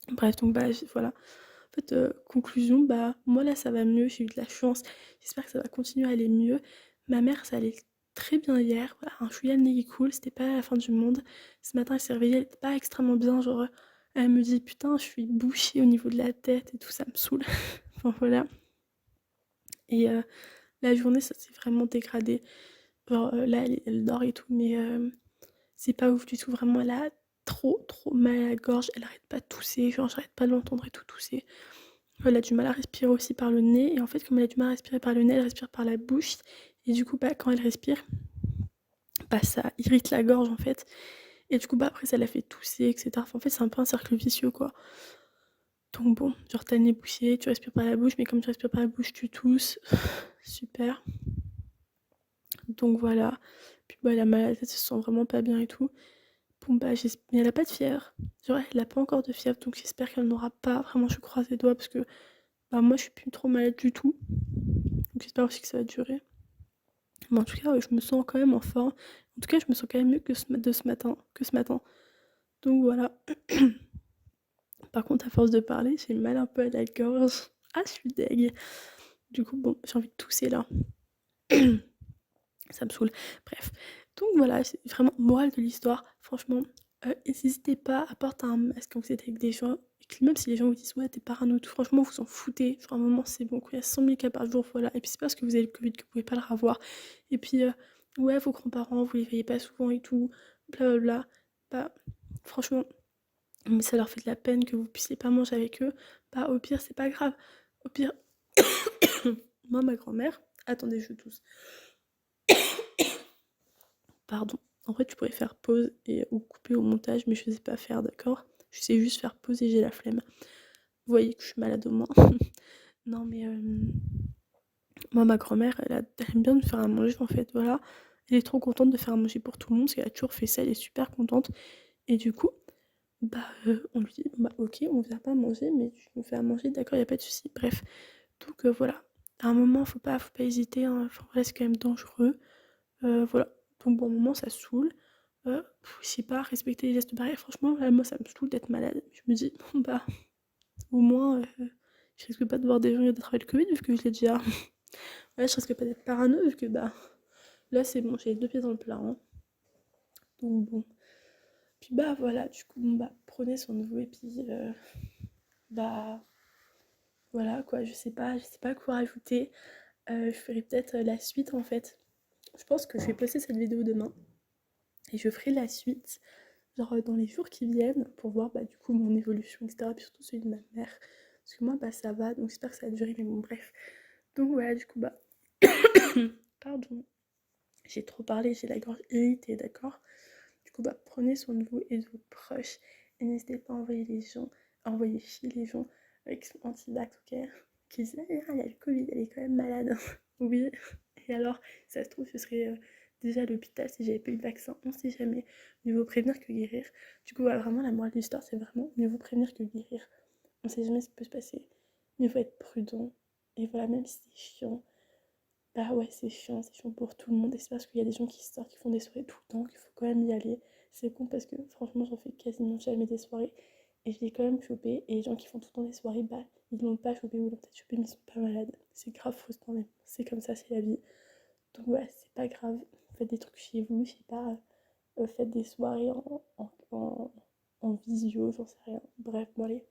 Bref, donc bah voilà. En fait, conclusion, bah moi là ça va mieux, j'ai eu de la chance, j'espère que ça va continuer à aller mieux. Ma mère, ça allait très bien hier, voilà, un chouïa de nez qui coule, c'était pas la fin du monde. Ce matin, elle s'est réveillée, elle était pas extrêmement bien, genre, elle me dit putain, je suis bouchée au niveau de la tête et tout, ça me saoule. Enfin voilà. Et la journée, ça s'est vraiment dégradé. Genre là, elle dort et tout, mais c'est pas ouf du tout, vraiment, elle a trop mal à la gorge, elle arrête pas de tousser, genre j'arrête pas de l'entendre et tout tousser. Elle a du mal à respirer aussi par le nez, et en fait, comme elle a du mal à respirer par le nez, elle respire par la bouche, et du coup, bah, quand elle respire, bah, ça irrite la gorge en fait, et du coup, bah, après, ça la fait tousser, etc. Enfin, en fait, c'est un peu un cercle vicieux quoi. Donc bon, genre t'as le nez bouché, tu respires par la bouche, mais comme tu respires par la bouche, tu tousses. Super. Donc voilà. Puis bah, elle a mal à la tête, elle se sent vraiment pas bien et tout. Bon bah, mais elle a pas de fièvre. Genre, elle a pas encore de fièvre, donc j'espère qu'elle n'aura pas. Vraiment, je croise les doigts parce que bah, moi, je suis plus trop malade du tout. Donc j'espère aussi que ça va durer. Mais en tout cas, je me sens quand même en forme. En tout cas, je me sens quand même mieux que ce matin. Donc voilà. Par contre, à force de parler, j'ai mal un peu à la gorge. Ah, je suis deg. Du coup, bon, j'ai envie de tousser là. Ça me saoule. Bref. Donc voilà, c'est vraiment morale de l'histoire. Franchement, n'hésitez pas à porter un masque quand vous êtes avec des gens. Et que même si les gens vous disent ouais, t'es parano, tout, franchement, vous en foutez. Genre, à un moment, c'est bon. Il y a 100 000 cas par jour, voilà. Et puis, c'est parce que vous avez le Covid que vous pouvez pas le revoir. Et puis, ouais, vos grands-parents, vous les voyez pas souvent et tout. Blablabla. Bah, franchement, mais ça leur fait de la peine que vous puissiez pas manger avec eux. Bah, au pire, c'est pas grave. Au pire, moi, ma grand-mère. Attendez, je tousse. Pardon. En fait, tu pourrais faire pause et ou couper au montage, mais je sais pas faire, d'accord? Je sais juste faire pause et j'ai la flemme. Vous voyez que je suis malade au moins. Non, mais moi, ma grand-mère, elle aime bien me faire à manger, en fait, voilà. Elle est trop contente de faire à manger pour tout le monde, parce qu'elle a toujours fait ça, elle est super contente. Et du coup, bah, on lui dit, bah, ok, on vient pas manger, mais tu nous fais à manger, d'accord, y a pas de souci. Bref, donc voilà. À un moment, faut pas hésiter, hein. Enfin, voilà, c'est quand même dangereux. Voilà. Donc bon, à un moment, ça saoule. Je sais pas, respecter les gestes barrières, franchement, là, moi, ça me saoule d'être malade. Je me dis, bon, bah, au moins, je risque pas de voir des gens d'attraper le Covid, vu que je l'ai déjà. Ouais, je risque pas d'être parano, vu que, bah, là, c'est bon, j'ai les deux pieds dans le plat, hein. Donc bon. Puis bah, voilà, du coup, bon, bah, prenez soin de vous, et puis, bah, voilà, quoi, je sais pas quoi rajouter. Je ferai peut-être la suite, en fait. Je pense que je vais poster cette vidéo demain, et je ferai la suite genre dans les jours qui viennent pour voir bah, du coup mon évolution, etc. Puis surtout celui de ma mère. Parce que moi, bah ça va, donc j'espère que ça va durer, mais bon, bref. Donc voilà, du coup, bah. Pardon, j'ai trop parlé, j'ai la gorge irritée, d'accord? Du coup, bah prenez soin de vous et de vos proches. Et n'hésitez pas à envoyer les gens, à envoyer chier les gens avec son anti-vax, ok? Qui disent, ah, elle a le Covid, elle est quand même malade. Oui, et alors, ça se trouve, ce serait déjà à l'hôpital si j'avais pas eu de vaccin, on sait jamais. Mieux vaut prévenir que guérir. Du coup, voilà, vraiment, la morale de l'histoire, c'est vraiment mieux vaut prévenir que guérir. On sait jamais ce qui peut se passer. Mieux vaut être prudent. Et voilà, même si c'est chiant, bah ouais, c'est chiant pour tout le monde. Et c'est parce qu'il y a des gens qui sortent, qui font des soirées tout le temps, qu'il faut quand même y aller. C'est con parce que franchement, j'en fais quasiment jamais des soirées. Et je l'ai quand même chopé. Et les gens qui font tout le temps des soirées, bah, ils l'ont pas chopé ou ils l'ont peut-être chopé, mais ils sont pas malades. C'est grave frustrant, mais c'est comme ça, c'est la vie. Donc ouais, c'est pas grave. Faites des trucs chez vous, je sais pas. Faites des soirées en visio, j'en sais rien. Bref, bon allez.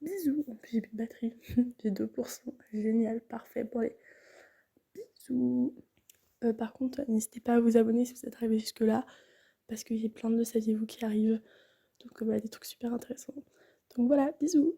Bisous. En plus, j'ai plus de batterie. J'ai 2%. Génial, parfait. Bon allez. Bisous. Par contre, n'hésitez pas à vous abonner si vous êtes arrivé jusque-là. Parce que j'ai plein de saviez-vous qui arrivent. Donc voilà, des trucs super intéressants. Donc voilà, bisous.